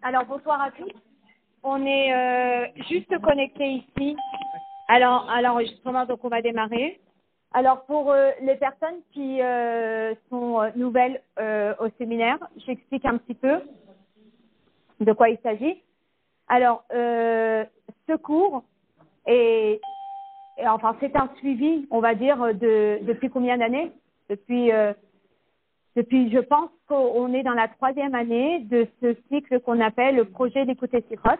Alors, bonsoir à tous. On est juste connectés ici à l'enregistrement, donc on va démarrer. Alors, pour les personnes qui sont nouvelles au séminaire, j'explique un petit peu de quoi il s'agit. Alors, ce cours enfin, c'est un suivi, on va dire, depuis combien d'années? Depuis, je pense qu'on est dans la 3e année de ce cycle qu'on appelle le projet d'écouter Sikhot.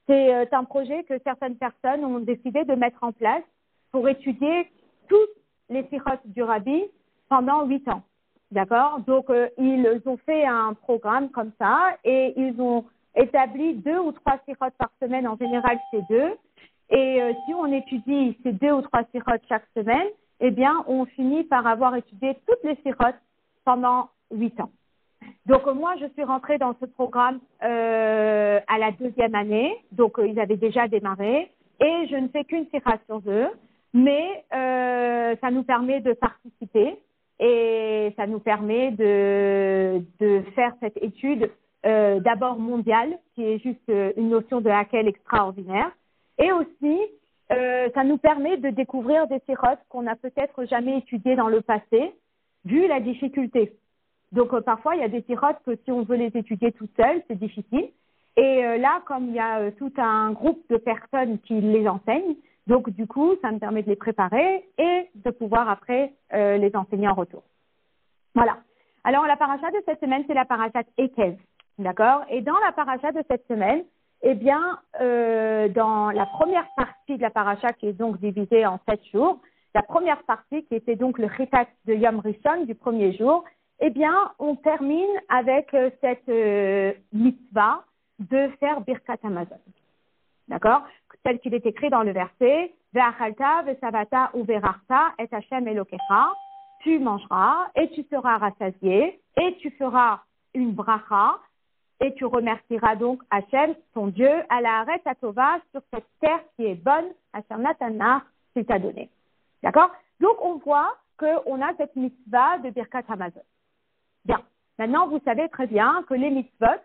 C'est un projet que certaines personnes ont décidé de mettre en place pour étudier toutes les Sikhot du Rabbi pendant 8 ans. D'accord? Donc, ils ont fait un programme comme ça et ils ont établi 2 ou 3 Sikhot par semaine. En général, c'est 2. Et si on étudie ces 2 ou 3 Sikhot chaque semaine, eh bien, on finit par avoir étudié toutes les Sikhot pendant 8 ans. Donc, moi, je suis rentrée dans ce programme à la 2e année. Donc, ils avaient déjà démarré. Et je ne fais qu'une sikha sur 2. Mais ça nous permet de participer et ça nous permet de faire cette étude d'abord mondiale, qui est juste une notion de hakel extraordinaire. Et aussi, ça nous permet de découvrir des sikhot qu'on n'a peut-être jamais étudiées dans le passé, vu la difficulté. Donc, parfois, il y a des sikhot que si on veut les étudier tout seul, c'est difficile. Et là, comme il y a tout un groupe de personnes qui les enseignent, donc du coup, ça me permet de les préparer et de pouvoir après les enseigner en retour. Voilà. Alors, la paracha de cette semaine, c'est la paracha Ekev. D'accord? Et dans la paracha de cette semaine, eh bien, dans la première partie de la paracha, qui est donc divisée en 7 jours, la première partie, qui était donc le chitat de Yom Rishon, du premier jour, eh bien, on termine avec cette mitzvah de faire Birkat Hamazon. D'accord? Tel qu'il est écrit dans le verset, Ve'achalta, ve'savata, ou ve'rarta, et Hashem Elokecha, tu mangeras, et tu seras rassasié, et tu feras une bracha, et tu remercieras donc Hashem, ton Dieu, à la Haaretz Hatova, sur cette terre qui est bonne, Hashem Natana, qu'il t'a donné. D'accord? Donc, on voit qu'on a cette mitzvah de Birkat Hamazon. Bien. Maintenant, vous savez très bien que les mitzvot,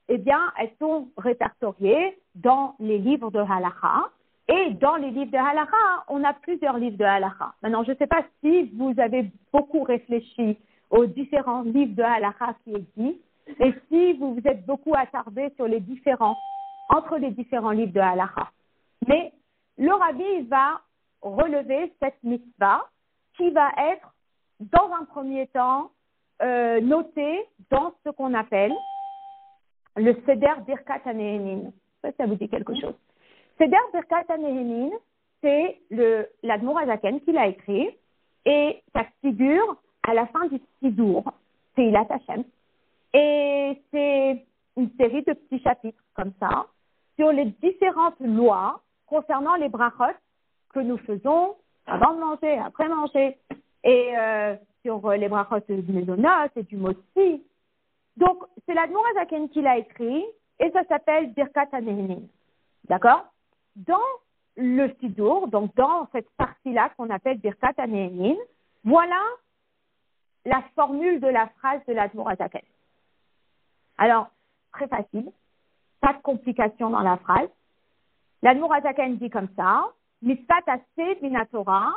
eh bien, elles sont répertoriées dans les livres de Halakha. Et dans les livres de Halakha, on a plusieurs livres de Halakha. Maintenant, je ne sais pas si vous avez beaucoup réfléchi aux différents livres de Halakha qui existent et si vous vous êtes beaucoup attardé sur les différences entre les différents livres de Halakha. Mais le Rabbi va relever cette mitzvah qui va être, dans un premier temps, notée dans ce qu'on appelle le Seder Birkat HaNehemin. Ça vous dit quelque chose. Seder Birkat HaNehemin, c'est l'Admour HaZaken qui l'a écrit et ça figure à la fin du Sidour. C'est Ilat Hashem. Et c'est une série de petits chapitres comme ça sur les différentes lois concernant les brachot que nous faisons avant de manger, après manger, et sur les brachot du Mezonot et du Motzi. Donc, c'est l'Admour HaZaken qui l'a écrit et ça s'appelle Birkat HaNehemin. D'accord? Dans le Sidour, donc dans cette partie-là qu'on appelle Birkat HaNehemin, voilà la formule de la phrase de l'Admour HaZaken. Alors, très facile, pas de complication dans la phrase. L'Admour HaZaken dit comme ça, Mitzvah Aseh min Torah,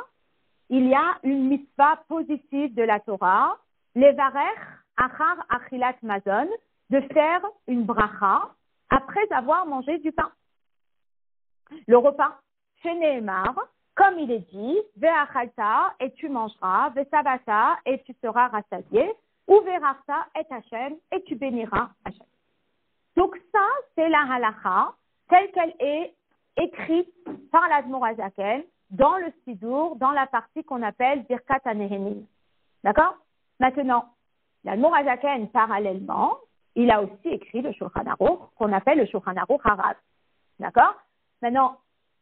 il y a une mitzvah positive de la Torah, Levarech achar achilat mazon, de faire une bracha après avoir mangé du pain. Le repas, Sheneemar, comme il est dit, Ve'achalta, et tu mangeras, Ve'savata, et tu seras rassasié, ou Ve'rarta, et Hashem, et tu béniras Hashem. Donc ça, c'est la halakha, telle qu'elle est écrite par l'Admour HaZaken dans le Sidour, dans la partie qu'on appelle Birkat HaNehemin. D'accord? Maintenant, l'Admour HaZaken, parallèlement, il a aussi écrit le Shulchan Aruch, qu'on appelle le Shulchan Aruch Harav. D'accord? Maintenant,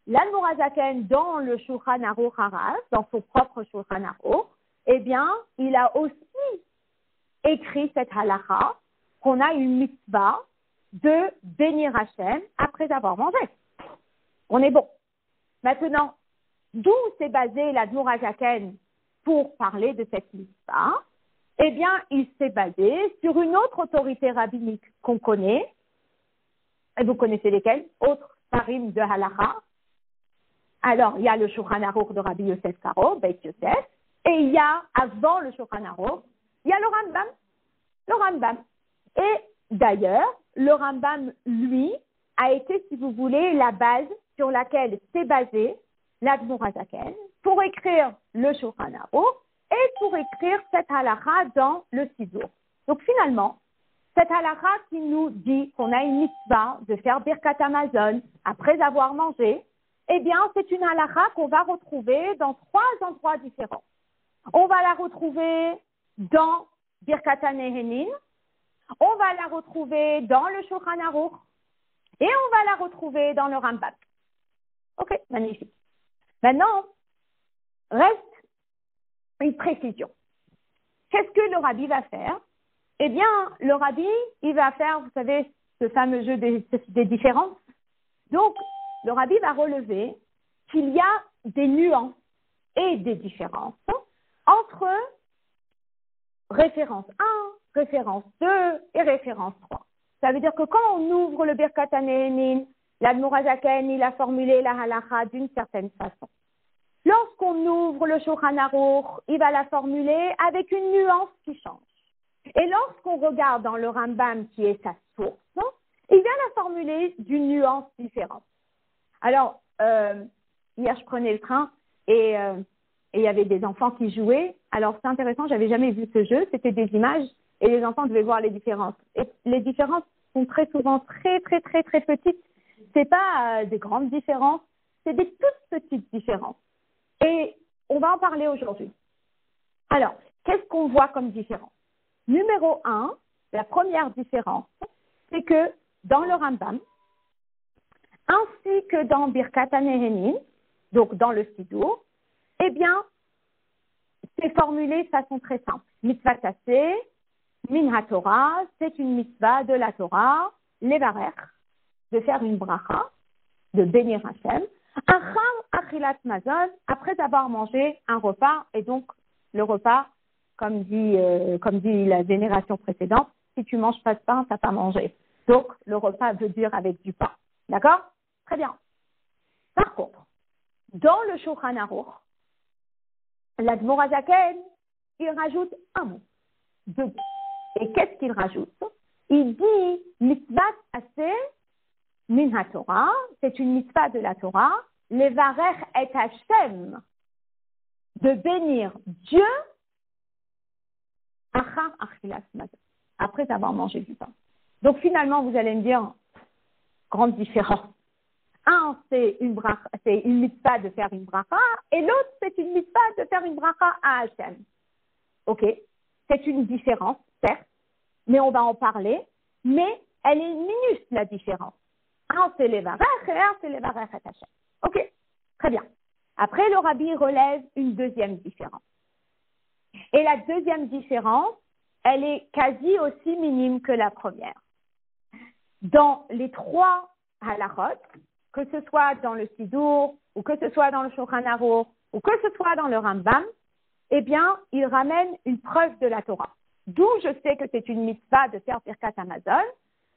l'Admour HaZaken, dans le Shulchan Aruch Harav, dans son propre Shulchan Aruch, eh bien, il a aussi écrit cette halakha, qu'on a une mitzvah de bénir Hashem après avoir mangé. On est bon. Maintenant, d'où s'est basé l'Admour HaZaken pour parler de cette mitzvah? Eh bien, il s'est basé sur une autre autorité rabbinique qu'on connaît, Et vous connaissez lesquels? Autres parim de halakha. Alors, il y a le Shulchan Aruch de Rabbi Yosef Karo, Beit Yosef, et il y a, avant le Shulchan Aruch, il y a le Rambam. Le Rambam. Et d'ailleurs, le Rambam, lui, a été, si vous voulez, la base sur laquelle s'est basé l'Admor HaZaken pour écrire le Shulchan Aruch et pour écrire cette halakha dans le Sidour. Donc finalement, cette halakha qui nous dit qu'on a une mitzvah de faire Birkat Hamazon après avoir mangé, eh bien, c'est une halakha qu'on va retrouver dans 3 endroits différents. On va la retrouver dans Birkat HaNehenin, on va la retrouver dans le Shulchan Aruch et on va la retrouver dans le Rambam. Ok, magnifique. Maintenant, reste une précision. Qu'est-ce que le rabbi va faire? Eh bien, le rabbi, il va faire, vous savez, ce fameux jeu des différences. Donc, le rabbi va relever qu'il y a des nuances et des différences entre référence 1, référence 2 et référence 3. Ça veut dire que quand on ouvre le Birkat HaNehenin, l'Admor HaZaken, il a formulé la halakha d'une certaine façon. Lorsqu'on ouvre le Shulchan Aruch, il va la formuler avec une nuance qui change. Et lorsqu'on regarde dans le Rambam, qui est sa source, il vient la formuler d'une nuance différente. Alors, hier, je prenais le train et il y avait des enfants qui jouaient. Alors, c'est intéressant, j'avais jamais vu ce jeu. C'était des images et les enfants devaient voir les différences. Et les différences sont très souvent très petites. C'est pas des grandes différences, c'est des toutes petites différences. Et on va en parler aujourd'hui. Alors, qu'est-ce qu'on voit comme différence? Numéro 1, la première différence, c'est que dans le Rambam, ainsi que dans Birkat HaNehenin, donc dans le Sidour, eh bien, c'est formulé de façon très simple. Mitzvah tasseh, min ha-Torah, c'est une mitzvah de la Torah, levarech, de faire une bracha, de bénir Hachem, achar achilat mazon, après avoir mangé un repas, et donc le repas, comme dit la génération précédente, si tu manges pas de pain, tu n'as pas mangé. Donc, le repas veut dire avec du pain. D'accord? Très bien. Par contre, dans le Shulchan Aruch, l'Admor HaZaken, il rajoute un mot, 2 mots. Et qu'est-ce qu'il rajoute? Il dit mitzvah aseh min ha-Torah, c'est une mitzvah de la Torah, levarech et Hashem, de bénir Dieu achar achilas mazon, après avoir mangé du pain. Donc finalement, vous allez me dire, grande différence. Un, c'est une mitzvah de faire une bracha, et l'autre, c'est une mitzvah de faire une bracha à Hashem. Ok, c'est une différence, certes, mais on va en parler, mais elle est minuscule, la différence. Un, c'est les varech, et un, c'est les varech et Hashem. Ok, très bien. Après, le rabbi relève une deuxième différence. Et la deuxième différence, elle est quasi aussi minime que la première. Dans les 3 halachot, que ce soit dans le Sidour, ou que ce soit dans le Shulchan Aruch, ou que ce soit dans le Rambam, eh bien, il ramène une preuve de la Torah. D'où je sais que c'est une mitzvah de faire Birkat Hamazon,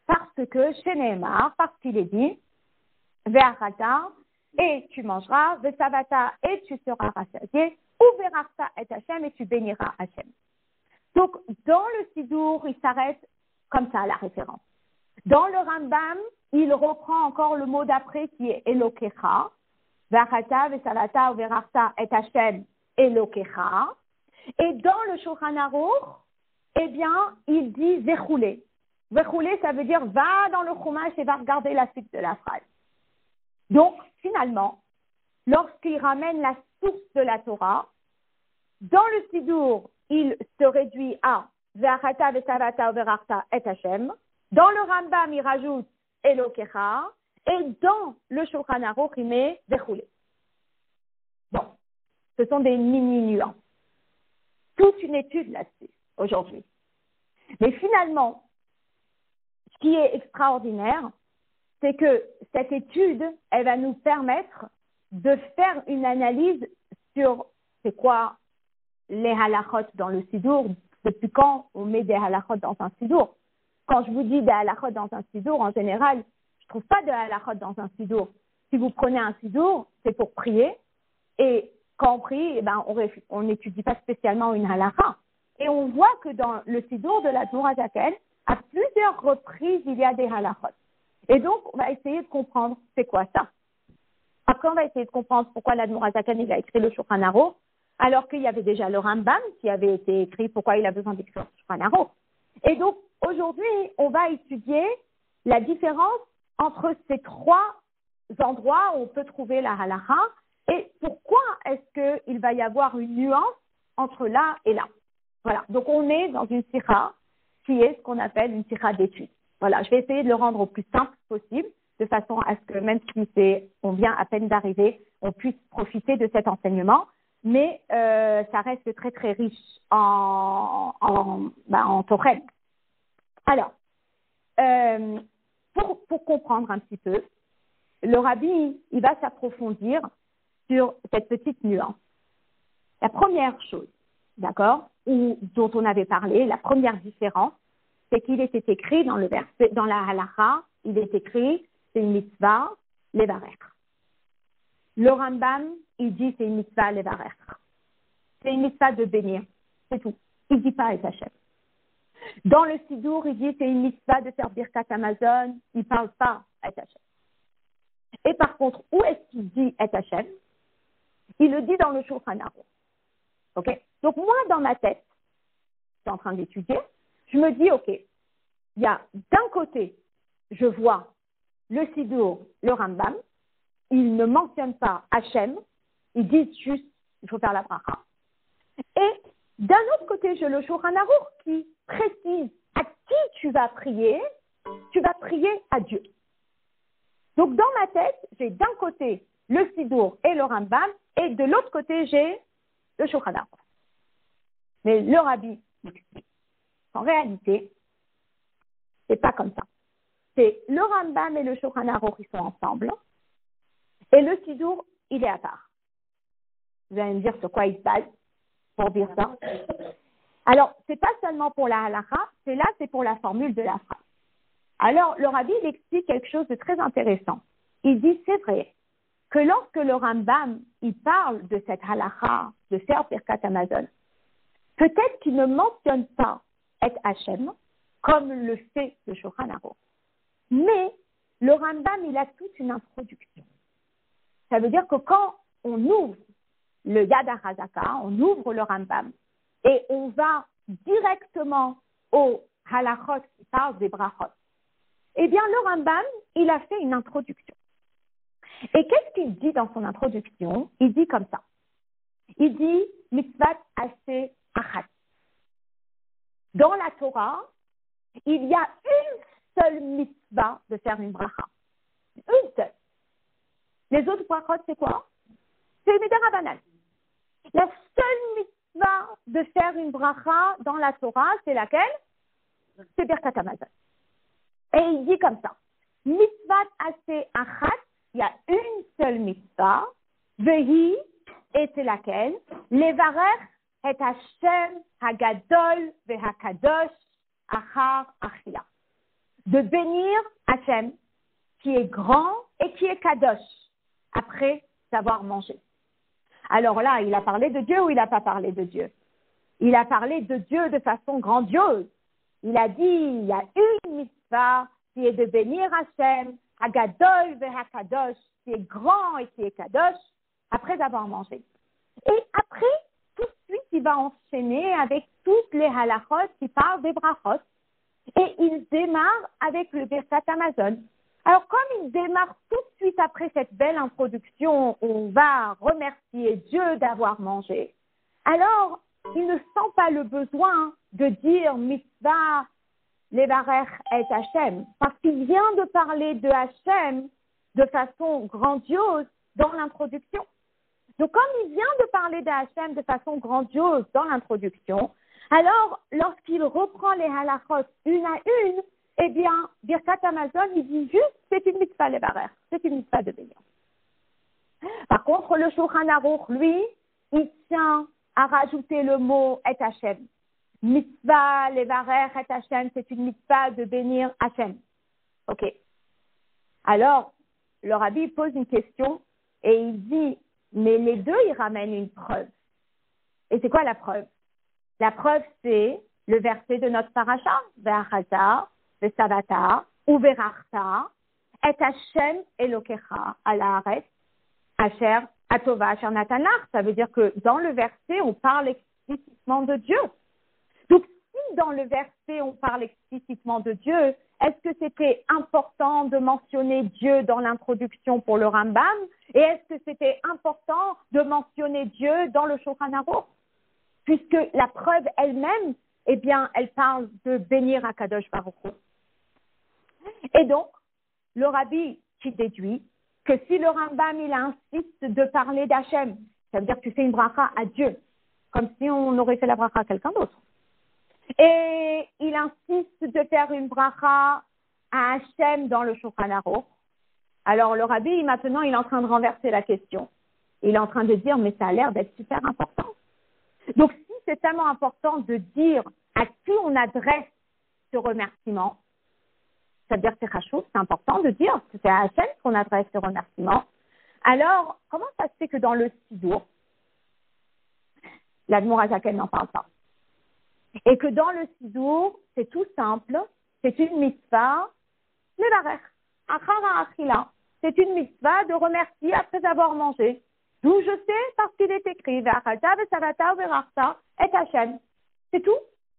parce que chez Nehemar, parce qu'il est dit, Ve'achata, et tu mangeras, Ve'savata, et tu seras rassasié, ou Ve'rachta et Hashem, et tu béniras Hashem. Donc, dans le Sidour, il s'arrête comme ça, la référence. Dans le Rambam, il reprend encore le mot d'après qui est Elokecha, Ve'achata, Ve'savata, Ve'rachta et Hashem, Elokecha. Et dans le Shulchan Aruch, eh bien, il dit Vechoulé. Vechoulé, ça veut dire va dans le Chumash et va regarder la suite de la phrase. Donc, finalement, lorsqu'il ramène la source de la Torah, dans le Sidour, il se réduit à Ve'achata, Ve'savata, Ve'rachta et Hashem. Dans le Rambam, il rajoute Elokecha. Et dans le Shulchan Aruch, il met Vechoulé. Bon, ce sont des mini-nuances. Toute une étude là-dessus, aujourd'hui. Mais finalement, ce qui est extraordinaire, c'est que cette étude, elle va nous permettre de faire une analyse sur c'est quoi les halachot dans le Sidour, depuis quand on met des halachot dans un Sidour. Quand je vous dis des halachot dans un Sidour, en général, je trouve pas de halachot dans un sidour. Si vous prenez un sidour, c'est pour prier. Et quand on prie, eh ben, on n'étudie pas spécialement une halakha. Et on voit que dans le sidour de la Admor HaZaken, à plusieurs reprises, il y a des halachot. Et donc, on va essayer de comprendre c'est quoi ça. Après, on va essayer de comprendre pourquoi l'Admor HaZaken il a écrit le Shulchan Aruch, alors qu'il y avait déjà le Rambam qui avait été écrit, pourquoi il a besoin d'écrire le Shulchan Aruch. Et donc, aujourd'hui, on va étudier la différence entre ces trois endroits où on peut trouver la halakha et pourquoi est-ce qu'il va y avoir une nuance entre là et là. Voilà, donc on est dans une sikha qui est ce qu'on appelle une sikha d'étude. Voilà, je vais essayer de le rendre au plus simple possible, de façon à ce que même si on vient à peine d'arriver, on puisse profiter de cet enseignement, mais ça reste très très riche en Torah. Alors, pour comprendre un petit peu, le rabbi, il va s'approfondir sur cette petite nuance. La première chose, d'accord, dont on avait parlé, la première différence, c'est qu'il était écrit dans le verset, dans la halakha, il est écrit, c'est une mitzvah, levarer. Le Rambam, il dit c'est une mitzvah, levarer. C'est une mitzvah de bénir, c'est tout. Il ne dit pas et Hachem. Dans le Sidour, il dit c'est une mitzvah de faire Birkat Hamazon, il ne parle pas et Hachem. Et par contre, où est-ce qu'il dit et Hachem? Il le dit dans le Shulchan Aruch. Ok? Donc moi, dans ma tête, je suis en train d'étudier, je me dis, ok, il y a d'un côté, je vois le Sidour, le Rambam, ils ne mentionnent pas Hachem, ils disent juste, il faut faire la bracha. Et d'un autre côté, j'ai le Shulchan Aruch qui précise à qui tu vas prier à Dieu. Donc dans ma tête, j'ai d'un côté le Sidour et le Rambam, et de l'autre côté, j'ai le Shulchan Aruch. Mais le Rabbi m'explique. En réalité, c'est pas comme ça. C'est le Rambam et le Shulchan Aruch, ils sont ensemble, et le Sidour, il est à part. Vous allez me dire sur quoi il se base pour dire ça. Alors, c'est pas seulement pour la halakha, c'est pour la formule de la phrase. Alors, le Rabbi, il explique quelque chose de très intéressant. Il dit, c'est vrai, que lorsque le Rambam, il parle de cette halakha, de faire Birkat Hamazon, peut-être qu'il ne mentionne pas et Hachem, comme le fait le Shulchan Aruch. Mais le Rambam, il a toute une introduction. Ça veut dire que quand on ouvre le Yad HaChazaka, on ouvre le Rambam, et on va directement au halachot qui parle des brachot, eh bien, le Rambam, il a fait une introduction. Et qu'est-ce qu'il dit dans son introduction? Il dit comme ça. Il dit mitzvat aseh achat. Dans la Torah, il y a une seule mitzvah de faire une bracha. Une seule. Les autres brachot, c'est quoi? C'est midarabanan. La seule mitzvah de faire une bracha dans la Torah, c'est laquelle? C'est Birkat Hamazon. Et il dit comme ça. Mitzvat aseh achat, il y a une seule mitzvah, vehi, et c'est laquelle? Levarer et Hashem hagadol vehakadosh achar achia. De bénir Hashem, qui est grand et qui est kadosh, après savoir manger. Alors là, il a parlé de Dieu ou il n'a pas parlé de Dieu? Il a parlé de Dieu de façon grandiose. Il a dit, il y a une mitzvah qui est de bénir Hashem, hagadol vehakadosh, qui est grand et qui est kadosh, après avoir mangé. Et après, tout de suite, il va enchaîner avec toutes les halachot qui parlent des brachot. Et il démarre avec le Birkat Hamazon. Alors, comme il démarre tout de suite après cette belle introduction, on va remercier Dieu d'avoir mangé. Alors, il ne sent pas le besoin de dire mitzvah, levarer et Hachem, parce qu'il vient de parler de Hachem de façon grandiose dans l'introduction. Donc, comme il vient de parler de Hachem de façon grandiose dans l'introduction, alors, lorsqu'il reprend les halachot une à une, eh bien, Birkat Hamazon, il dit juste, c'est une mitzvah levarer, c'est une mitzvah de bénir. Par contre, le Shulchan Aruch, lui, il tient à rajouter le mot et Hachem. Mitzvah levarer et Hachem, c'est une mitzvah de bénir Hachem. Ok. Alors, le rabbi pose une question et il dit, mais les deux, ils ramènent une preuve. Et c'est quoi la preuve? La preuve, c'est le verset de notre paracha, Ve'achata, Ve'savata, ou Ve'rachta, et Hashem Elokecha, ala haaretz, Asher Atova, Asher Natanach. Ça veut dire que dans le verset, on parle explicitement de Dieu. Donc, si dans le verset, on parle explicitement de Dieu, est-ce que c'était important de mentionner Dieu dans l'introduction pour le Rambam? Et est-ce que c'était important de mentionner Dieu dans le Shulchan Aruch? Puisque la preuve elle-même, eh bien, elle parle de bénir Akadosh Baruch Hu. Et donc, le rabbi qui déduit que si le Rambam, il insiste de parler d'Hachem, ça veut dire que tu fais une bracha à Dieu, comme si on aurait fait la bracha à quelqu'un d'autre. Et il insiste de faire une bracha à Hachem dans le Shulchan Aruch. Alors, le rabbi, maintenant, il est en train de renverser la question. Il est en train de dire, mais ça a l'air d'être super important. Donc, si c'est tellement important de dire à qui on adresse ce remerciement, c'est-à-dire que c'est chachou, c'est important de dire que c'est à Hachem qu'on adresse ce remerciement. Alors, comment ça se fait que dans le Sidour, l'Admour Hazaken n'en parle pas? Et que dans le Sidour, c'est tout simple, c'est une mitzvah, levarech, achara achila. C'est une mitzvah de remercier après avoir mangé. D'où je sais parce qu'il est écrit, ve'achata ve'savata ve'rachta et Hachem. C'est tout.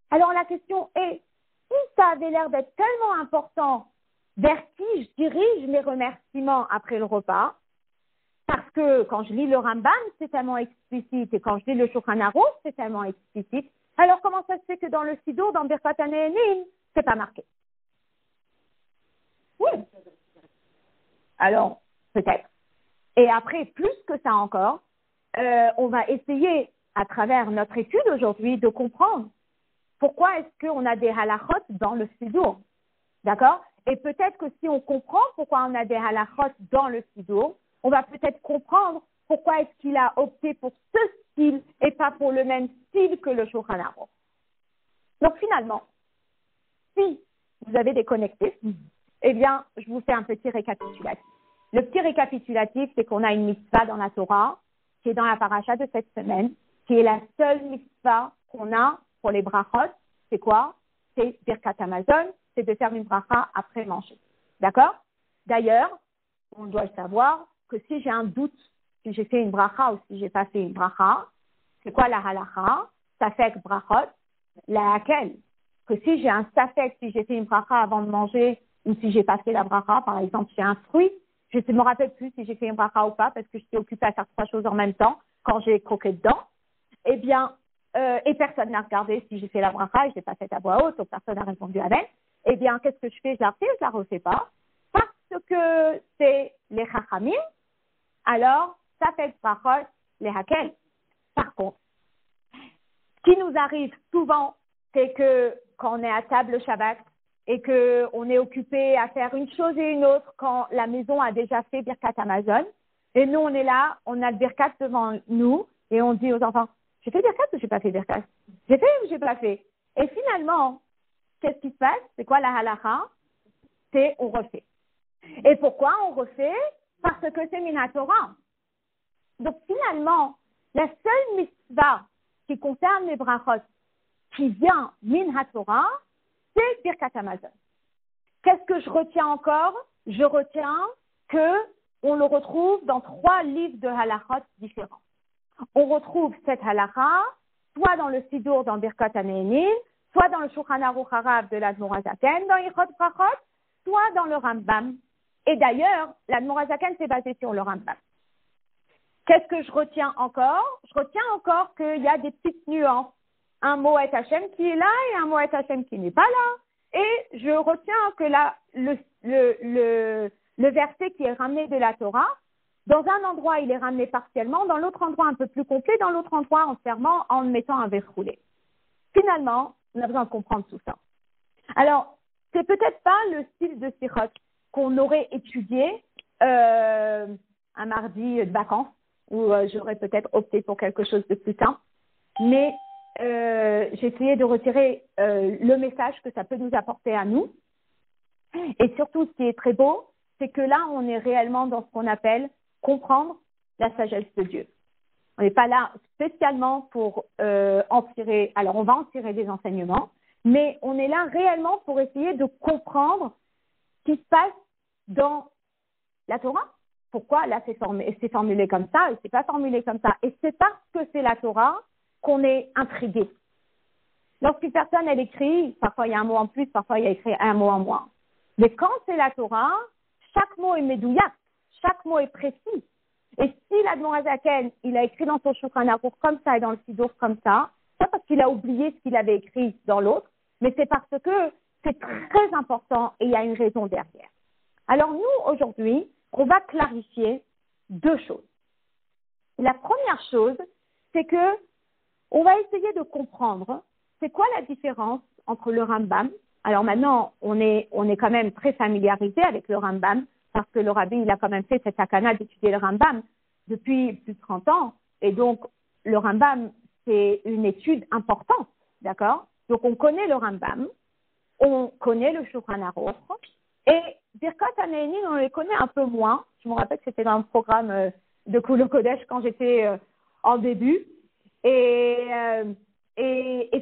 Alors la question est, si ça avait l'air d'être tellement important, vers qui je dirige les remerciements après le repas? Parce que quand je lis le Rambam, c'est tellement explicite, et quand je lis le Shulchan Aruch, c'est tellement explicite. Alors comment ça se fait que dans le Sidour, dans Birkat HaNehenim, c'est pas marqué? Oui. Alors, peut-être. Et après, plus que ça encore, on va essayer, à travers notre étude aujourd'hui, de comprendre pourquoi est-ce qu'on a des halachot dans le Sidour. D'accord? Et peut-être que si on comprend pourquoi on a des halachot dans le Sidour, on va peut-être comprendre pourquoi est-ce qu'il a opté pour ce style et pas pour le même style que le Shulchan Aruch. Donc finalement, si vous avez déconnecté, eh bien, je vous fais un petit récapitulatif. Le petit récapitulatif, c'est qu'on a une mitzvah dans la Torah, qui est dans la paracha de cette semaine, qui est la seule mitzvah qu'on a pour les brachot. C'est quoi? C'est Birkat Hamazon, c'est de faire une bracha après manger. D'accord? D'ailleurs, on doit savoir que si j'ai un doute, si j'ai fait une bracha ou si j'ai pas fait une bracha, c'est quoi la halacha? Safek brachot, la hakel. Que si j'ai un safek, si j'ai fait une bracha avant de manger ou si j'ai pas fait la bracha, par exemple, j'ai un fruit, je ne me rappelle plus si j'ai fait une bracha ou pas parce que j'étais occupée à faire trois choses en même temps quand j'ai croqué dedans. Eh bien, et personne n'a regardé si j'ai fait la bracha et je l'ai pas faite à voix haute, donc personne n'a répondu avec. Eh bien, qu'est-ce que je fais? Je la refais, je la refais pas. Parce que c'est les chachamim, alors ça fait brachot les hakel. Par contre, ce qui nous arrive souvent, c'est que quand on est à table le Shabbat et qu'on est occupé à faire une chose et une autre quand la maison a déjà fait Birkat Hamazon, et nous on est là, on a le Birkat devant nous et on dit aux enfants, j'ai fait Birkat ou j'ai pas fait Birkat? J'ai fait ou j'ai pas fait? Et finalement, qu'est-ce qui se passe? C'est quoi la halacha? C'est on refait. Et pourquoi on refait? Parce que c'est Mina Torah. Donc finalement, la seule mitzvah qui concerne les brachot qui vient Min HaTorah, c'est Birkat Hamazon. Qu'est-ce que je retiens encore? Je retiens que on le retrouve dans 3 livres de halachot différents. On retrouve cette halacha soit dans le Sidour, dans Birkat HaNehenim, soit dans le Shulchan Aruch Harav de l'Admour Hazaken, dans Ilchot Brachot, soit dans le Rambam. Et d'ailleurs, l'Admour Hazaken s'est basé sur le Rambam. Qu'est-ce que je retiens encore? Je retiens encore qu'il y a des petites nuances. Un mot est Hachem qui est là et un mot est Hachem qui n'est pas là. Et je retiens que là, le verset qui est ramené de la Torah, dans un endroit, il est ramené partiellement, dans l'autre endroit, un peu plus complet, dans l'autre endroit, entièrement, en mettant un verre roulé. Finalement, on a besoin de comprendre tout ça. Alors, c'est peut-être pas le style de Sirot qu'on aurait étudié un mardi de vacances, où j'aurais peut-être opté pour quelque chose de plus simple. Mais j'ai essayé de retirer le message que ça peut nous apporter à nous. Et surtout, ce qui est très beau, c'est que là, on est réellement dans ce qu'on appelle comprendre la sagesse de Dieu. On n'est pas là spécialement pour en tirer, alors on va en tirer des enseignements, mais on est là réellement pour essayer de comprendre ce qui se passe dans la Torah. Pourquoi là c'est formulé comme ça et c'est pas formulé comme ça. Et c'est parce que c'est la Torah qu'on est intrigué. Lorsqu'une personne elle écrit, parfois il y a un mot en plus, parfois il y a écrit un mot en moins. Mais quand c'est la Torah, chaque mot est médouillac, chaque mot est précis. Et si l'Admorazaken, il a écrit dans son Shulchan Aruch comme ça et dans le Sidour comme ça, pas parce qu'il a oublié ce qu'il avait écrit dans l'autre, mais c'est parce que c'est très important et il y a une raison derrière. Alors nous, aujourd'hui, on va clarifier deux choses. La première chose, c'est que on va essayer de comprendre c'est quoi la différence entre le Rambam. Alors maintenant, on est quand même très familiarisé avec le Rambam parce que le Rabbi, il a quand même fait cette takana d'étudier le Rambam depuis plus de 30 ans. Et donc, le Rambam, c'est une étude importante, d'accord? Donc, on connaît le Rambam, on connaît le Shulchan Aruch, et Birkat HaNe'enim, on les connaît un peu moins. Je me rappelle que c'était dans le programme de Koulou Kodesh quand j'étais en début. Et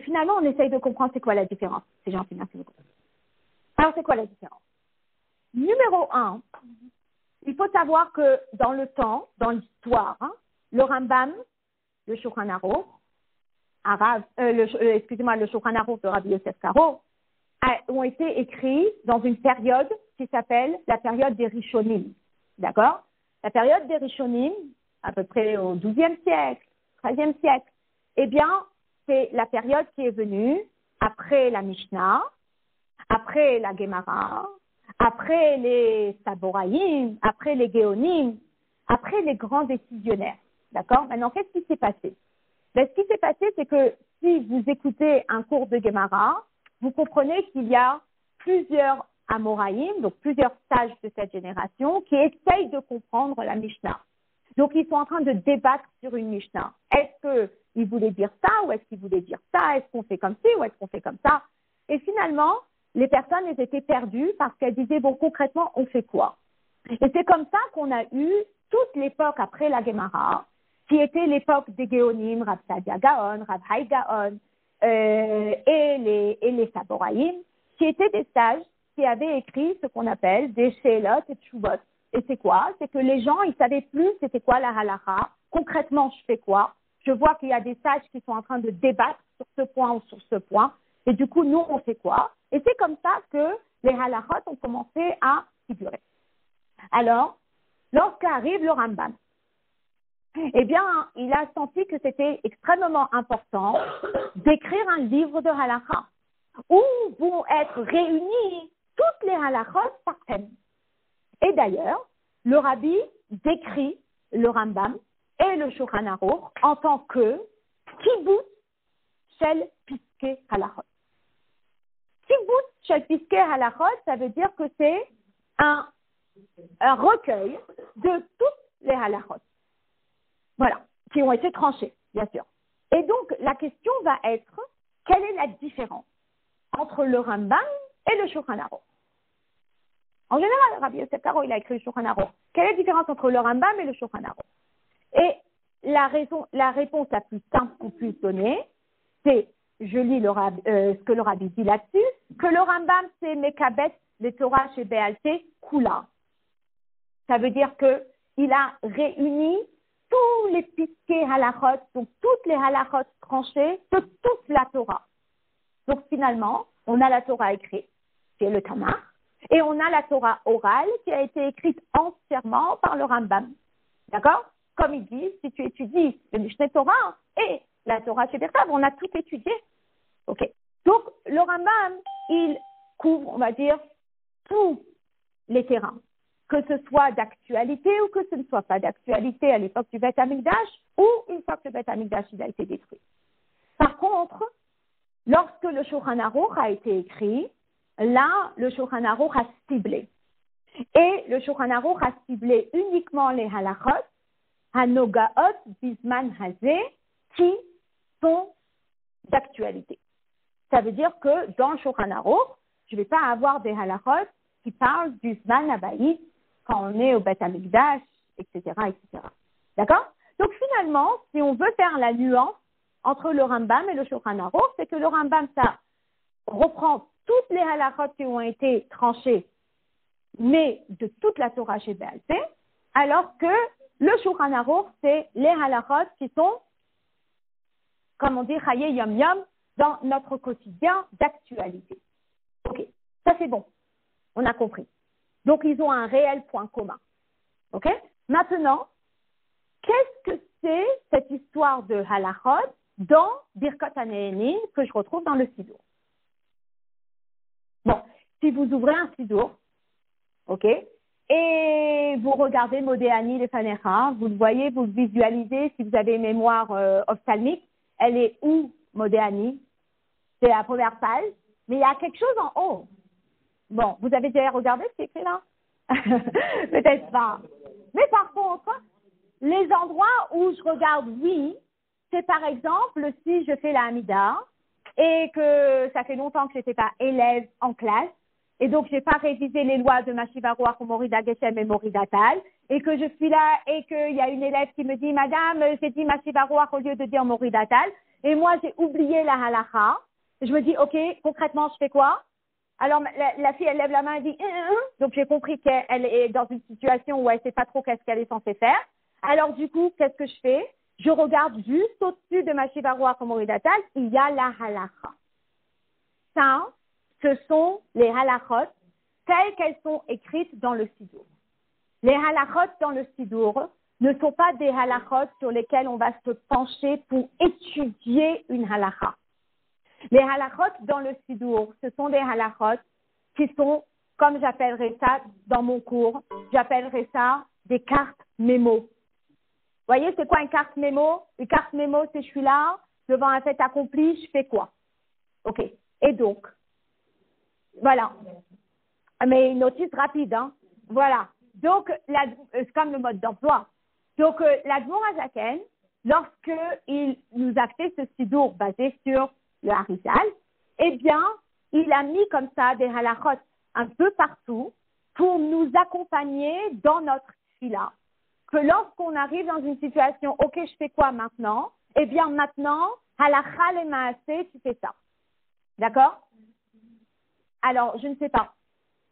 finalement, on essaye de comprendre c'est quoi la différence. C'est gentil, merci beaucoup. Alors, c'est quoi la différence? Numéro 1, il faut savoir que dans le temps, dans l'histoire, le Rambam, le Shulchan Aruch, le Shulchan Aruch de Rabbi Yosef Karo, ont été écrits dans une période qui s'appelle la période des Rishonim. D'accord? La période des Rishonim, à peu près au XIIe siècle, XIIIe siècle, eh bien, c'est la période qui est venue après la Mishnah, après la Gemara, après les Saboraïm, après les Géonim, après les grands décisionnaires. D'accord? Maintenant, qu'est-ce qui s'est passé? Ben, ce qui s'est passé, c'est que si vous écoutez un cours de Gemara, vous comprenez qu'il y a plusieurs Amoraïm, donc plusieurs sages de cette génération, qui essayent de comprendre la Mishnah. Donc, ils sont en train de débattre sur une Mishnah. Est-ce qu'ils voulaient dire ça ou est-ce qu'ils voulaient dire ça? Est-ce qu'on fait comme ci ou est-ce qu'on fait comme ça? Et finalement, les personnes elles étaient perdues parce qu'elles disaient, bon, concrètement, on fait quoi? Et c'est comme ça qu'on a eu toute l'époque après la Gemara, qui était l'époque des Géonim, Rav Sadia Gaon, Rav Hai Gaon, et les Saboraïm, qui étaient des sages qui avaient écrit ce qu'on appelle des Sheelot et Tshuvot. Et c'est quoi? C'est que les gens, ils savaient plus c'était quoi la halakha. Concrètement, je fais quoi? Je vois qu'il y a des sages qui sont en train de débattre sur ce point ou sur ce point. Et du coup, nous, on fait quoi? Et c'est comme ça que les halakhot ont commencé à figurer. Alors, lorsqu'arrive le Rambam, eh bien, il a senti que c'était extrêmement important d'écrire un livre de halakha où vont être réunies toutes les halakhot par thème. Et d'ailleurs, le Rabbi décrit le Rambam et le Shulchan Aruch en tant que kibbutz shel piskei halachot. Kibbutz shel piskei halachot, ça veut dire que c'est un recueil de toutes les halachot. Voilà, qui ont été tranchées, bien sûr. Et donc, la question va être, quelle est la différence entre le Rambam et le Shulchan Aruch? En général, Rabbi Yosef Karo, il a écrit le Shulchan Aruch. Quelle est la différence entre le Rambam et le Shulchan Aruch? Et la réponse la plus simple qu'on puisse donner, c'est, je lis ce que le Rabbi dit là-dessus, que le Rambam, c'est Mekabet, le Torah chez Béalté, Kula. Ça veut dire qu'il a réuni tous les piskei halachot, donc toutes les halachot tranchées de toute la Torah. Donc finalement, on a la Torah écrite, qui est le Tanakh, et on a la Torah orale qui a été écrite entièrement par le Rambam. D'accord? Comme il dit, si tu étudies le Mishneh Torah et la Torah chez Bertav, on a tout étudié. Ok. Donc, le Rambam, il couvre, on va dire, tous les terrains, que ce soit d'actualité ou que ce ne soit pas d'actualité à l'époque du Beth Amikdash ou une fois que le Beth Amikdash a été détruit. Par contre, lorsque le Shulchan Aruch a été écrit, là, le Shulchan Aruch a ciblé. Et le Shulchan Aruch a ciblé uniquement les halachot, hanogaot, bisman hazé, qui sont d'actualité. Ça veut dire que dans le Shulchan Aruch, je ne vais pas avoir des halachot qui parlent du Zman Abaïd quand on est au Beth Amikdash, etc., etc. D'accord? Donc finalement, si on veut faire la nuance entre le Rambam et le Shulchan Aruch, c'est que le Rambam, ça reprend toutes les halachot qui ont été tranchées, mais de toute la Torah chez Béalté, alors que le Shulchan Aruch, c'est les halachot qui sont, comme on dit, Chaye Yom Yom, dans notre quotidien d'actualité. Ok, ça c'est bon, on a compris. Donc ils ont un réel point commun. Ok? Maintenant, qu'est-ce que c'est cette histoire de halachot dans Birkot HaNehenin que je retrouve dans le Sidour? Bon, si vous ouvrez un Sidour, ok, et vous regardez Modéani Lefanecha, vous le voyez, vous le visualisez, si vous avez une mémoire ophtalmique, elle est où, Modéani? C'est la première page, mais il y a quelque chose en haut. Bon, vous avez déjà regardé ce qui est écrit là? Peut-être pas. Mais par contre, les endroits où je regarde, oui, c'est par exemple si je fais la Hamida et que ça fait longtemps que je n'étais pas élève en classe et donc je n'ai pas révisé les lois de Mashiva Ruach ou Morida Geshem et Morida Tal et que je suis là et qu'il y a une élève qui me dit « Madame, j'ai dit Mashiva Ruach au lieu de dire Morida Tal » et moi j'ai oublié la halacha. Je me dis « Ok, concrètement, je fais quoi ?» Alors, la fille, elle lève la main et dit « Donc, j'ai compris qu'elle est dans une situation où elle ne sait pas trop qu'est-ce qu'elle est censée faire. Alors, du coup, qu'est-ce que je fais? Je regarde juste au-dessus de ma Mashiva Ruach Moridatal, il y a la halakha. Ça, ce sont les halachot telles qu'elles sont écrites dans le Sidour. Les halachot dans le Sidour ne sont pas des halachot sur lesquels on va se pencher pour étudier une halakha. Les halachot dans le Sidour, ce sont des halachot qui sont, comme j'appellerais ça dans mon cours, j'appellerais ça des cartes mémo. Vous voyez, c'est quoi une carte mémo? Une carte mémo, c'est je suis là, devant un fait accompli, je fais quoi? Ok. Et donc, voilà. Mais une notice rapide, hein. Voilà. Donc, c'est comme le mode d'emploi. Donc, l'Admor HaZaken, lorsqu'il nous a fait ce Sidour basé sur le Harizal, eh bien, il a mis comme ça des halachot un peu partout pour nous accompagner dans notre fila. Que lorsqu'on arrive dans une situation, ok, je fais quoi maintenant? Eh bien, maintenant, halakha le maaseh, tu fais ça. D'accord? Alors, je ne sais pas.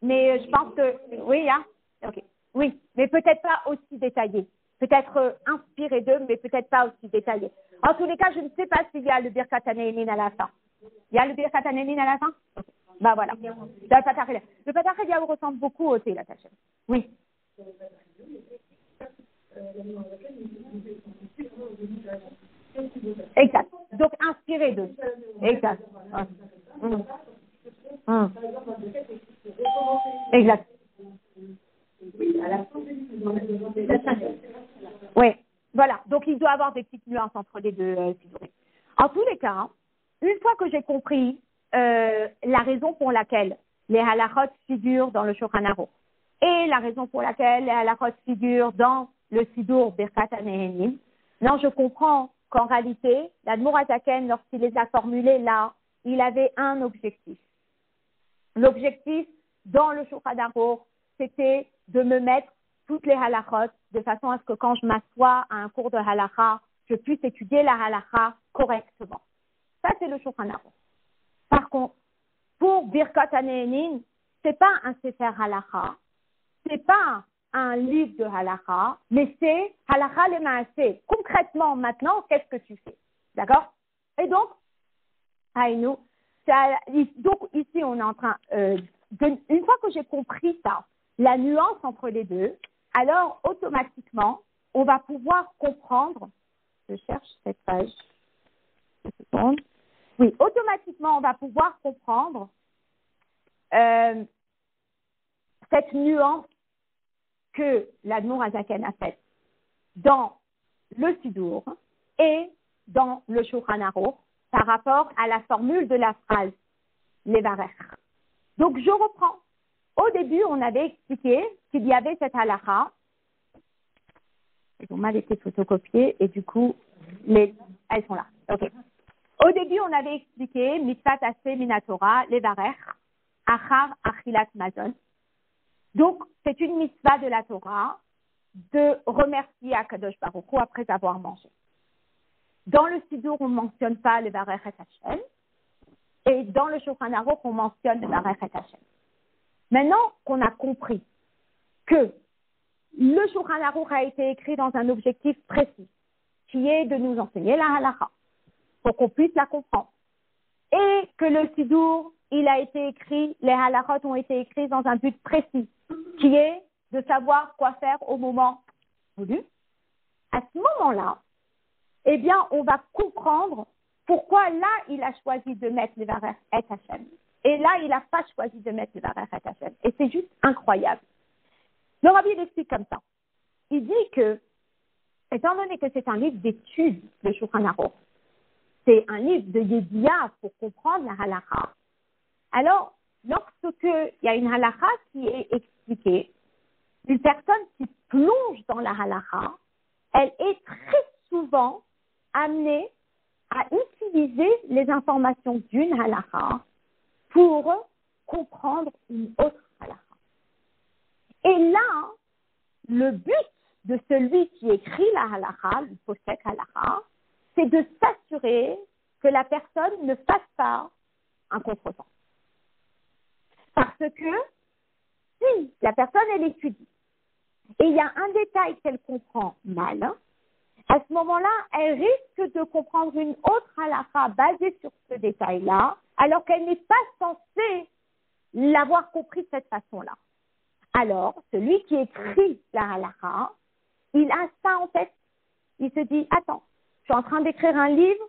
Mais je pense que, oui, hein? Ok. Oui, mais peut-être pas aussi détaillé. Peut-être inspiré d'eux, mais peut-être pas aussi détaillé. En tous les cas, je ne sais pas s'il y a le Birkat HaNehenin à la fin. Il y a le Birkat HaNehenin à la fin? Bah voilà. Le Patach Eliyahu ressemble beaucoup au Teilat Hashem. Oui. Exact. Donc, inspiré d'eux. Exact. Exact. Oui, voilà. Donc, il doit y avoir des petites nuances entre les deux figurines. En tous les cas, une fois que j'ai compris la raison pour laquelle les halachot figurent dans le Shulchan Aruch et la raison pour laquelle les halachot figurent dans le Sidour Birkat HaNehenin, non, je comprends qu'en réalité, l'Admor HaZaken, lorsqu'il les a formulés là, il avait un objectif. L'objectif dans le Shulchan Aruch, c'était de me mettre toutes les halachot de façon à ce que quand je m'assois à un cours de halacha, je puisse étudier la halacha correctement. Ça, c'est le Shulchan Aruch. Par contre, pour Birkot HaNehenin, c'est pas un sefer halacha, c'est pas un livre de halacha, mais c'est halacha le maaseh. Concrètement, maintenant, qu'est-ce que tu fais? D'accord? Et donc, donc ici, on est en train, une fois que j'ai compris ça, la nuance entre les deux, alors automatiquement, on va pouvoir comprendre, je cherche cette page, une seconde. Oui, automatiquement, on va pouvoir comprendre cette nuance que l'Admor HaZaken a faite dans le Sidour et dans le Shulchan Aruch par rapport à la formule de la phrase Levarech. Donc, je reprends. Au début, on avait expliqué qu'il y avait cette halakha. Ils ont mal été photocopiés et du coup, elles sont là. Ok. Au début, on avait expliqué Mitzvat Aseh Minatora, Levarech, Achar Achilat Mazon. Donc, c'est une mitzvah de la Torah de remercier Akadosh Baruch Hu après avoir mangé. Dans le Sidour, on ne mentionne pas le Varech et Hashem, et dans le Shulchan Aruch, on mentionne le Varech et Hashem. Maintenant qu'on a compris que le Shulchan Aruch a été écrit dans un objectif précis, qui est de nous enseigner la halakha, pour qu'on puisse la comprendre, et que le Sidour, il a été écrit, les halakhot ont été écrits dans un but précis, qui est de savoir quoi faire au moment voulu. À ce moment-là, eh bien, on va comprendre pourquoi là, il a choisi de mettre le Varech et Hashem. Et là, il n'a pas choisi de mettre le Varech et Hashem. Et c'est juste incroyable. Le Rabbi l'explique comme ça. Il dit que, étant donné que c'est un livre d'études, le Shulchan Aruch, c'est un livre de Yediya pour comprendre la halakha. Alors, lorsqu'il y a une halakha qui est expliquée, une personne qui plonge dans la halakha, elle est très souvent amenée à utiliser les informations d'une halakha pour comprendre une autre halakha. Et là, le but de celui qui écrit la halakha, le posek halakha, c'est de s'assurer que la personne ne fasse pas un contresens. Parce que si la personne, elle étudie, et il y a un détail qu'elle comprend mal, à ce moment-là, elle risque de comprendre une autre halakha basée sur ce détail-là, alors qu'elle n'est pas censée l'avoir compris de cette façon-là. Alors, celui qui écrit la halakha, il a ça en tête. Il se dit, attends, je suis en train d'écrire un livre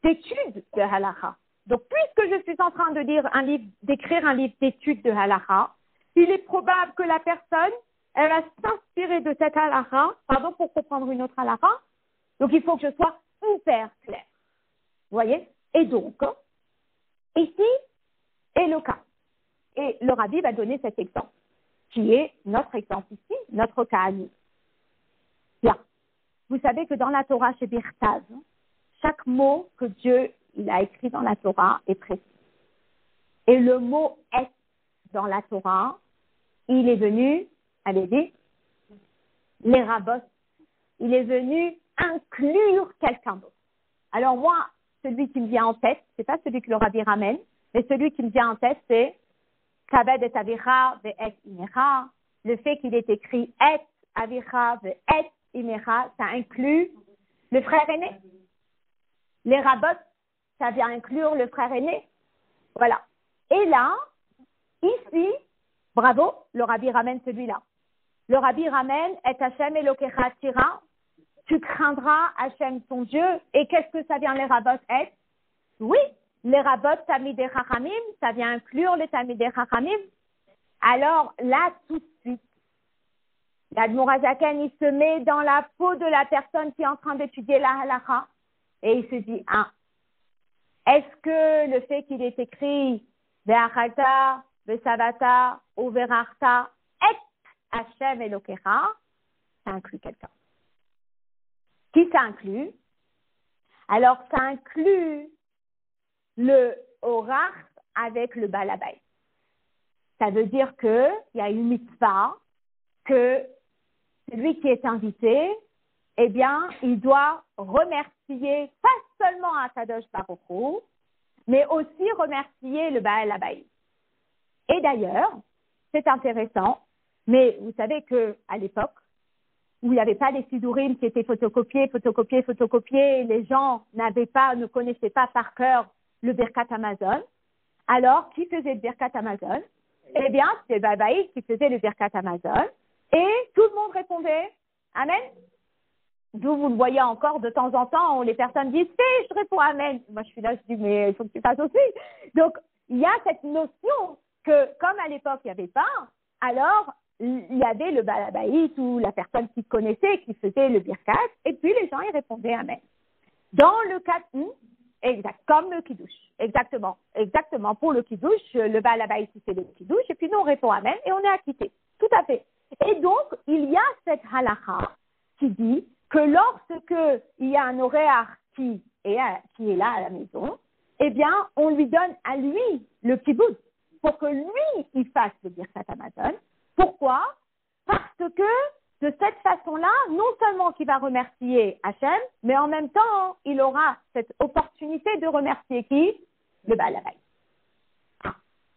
d'études de halakha. Donc, puisque je suis en train d'écrire un livre d'études de halakha, il est probable que la personne, elle va s'inspirer de cette halakha, pour comprendre une autre halakha. Donc, il faut que je sois hyper clair. Vous voyez? Et donc, ici est le cas. Et le Rabbi va donner cet exemple, qui est notre exemple ici, notre cas à nous. Bien. Vous savez que dans la Torah, chez Birtav, chaque mot que Dieu il a écrit dans la Torah est précis. Et le mot « est » dans la Torah, il est venu, allez-y, les rabbos, il est venu inclure quelqu'un d'autre. Alors moi, celui qui me vient en tête, c'est pas celui que le Rabbi ramène, mais celui qui me vient en tête, c'est « Kaved et avicha ve'et imecha ». Le fait qu'il est écrit « et avicha ve'et imecha », ça inclut le frère aîné. Les rabbos, ça vient inclure le frère aîné. Voilà. Et là, ici, bravo, le Rabbi ramène celui-là. Le Rabbi ramène « Et Hashem Elokecha tira ». Tu craindras Hashem ton Dieu. Et qu'est-ce que ça vient les rabbos être? Oui, les rabbos Tamidei Chachamim, ça vient inclure les Tamidei Chachamim. Alors là, tout de suite, l'Admor HaZaken, il se met dans la peau de la personne qui est en train d'étudier la halakha. Et il se dit, est-ce que le fait qu'il est écrit Ve'achalta, Ve'savata, ou Ve'rachta, et Hashem Elokecha, ça inclut quelqu'un? Qui ça inclut? Alors, ça inclut le Orach avec le Balabay. Ça veut dire qu'il y a une mitzvah que celui qui est invité, eh bien, il doit remercier pas seulement Akadosh Baruch Hu, mais aussi remercier le Baal Habayit. Et d'ailleurs, c'est intéressant, mais vous savez qu'à l'époque, où il n'y avait pas les sidourim qui étaient photocopiés, les gens ne connaissaient pas par cœur le Birkat Hamazon. Alors, qui faisait le Birkat Hamazon? Eh bien, c'est le Baal Habayit qui faisait le Birkat Hamazon. Et tout le monde répondait Amen. D'où vous le voyez encore de temps en temps, où les personnes disent « je réponds Amen ». Moi, je suis là, je dis « mais il faut que tu fasses aussi ». Donc, il y a cette notion que, comme à l'époque, il n'y avait pas, alors, il y avait le Baal Habayit ou la personne qui connaissait, qui faisait le Birkat, et puis les gens, ils répondaient Amen. Dans le cas, exact, comme le Kiddush, exactement. Pour le Kiddush, le Baal Habayit, il fait le Kiddush, et puis nous, on répond Amen, et on est acquitté. Tout à fait. Et donc, il y a cette halakha qui dit que lorsque il y a un oréach qui est là à la maison, eh bien, on lui donne à lui le kibbutz pour que lui, il fasse le Birkat Hamazon. Pourquoi? Parce que de cette façon-là, non seulement qu'il va remercier Hachem, mais en même temps, il aura cette opportunité de remercier qui? Le Baal Habayit.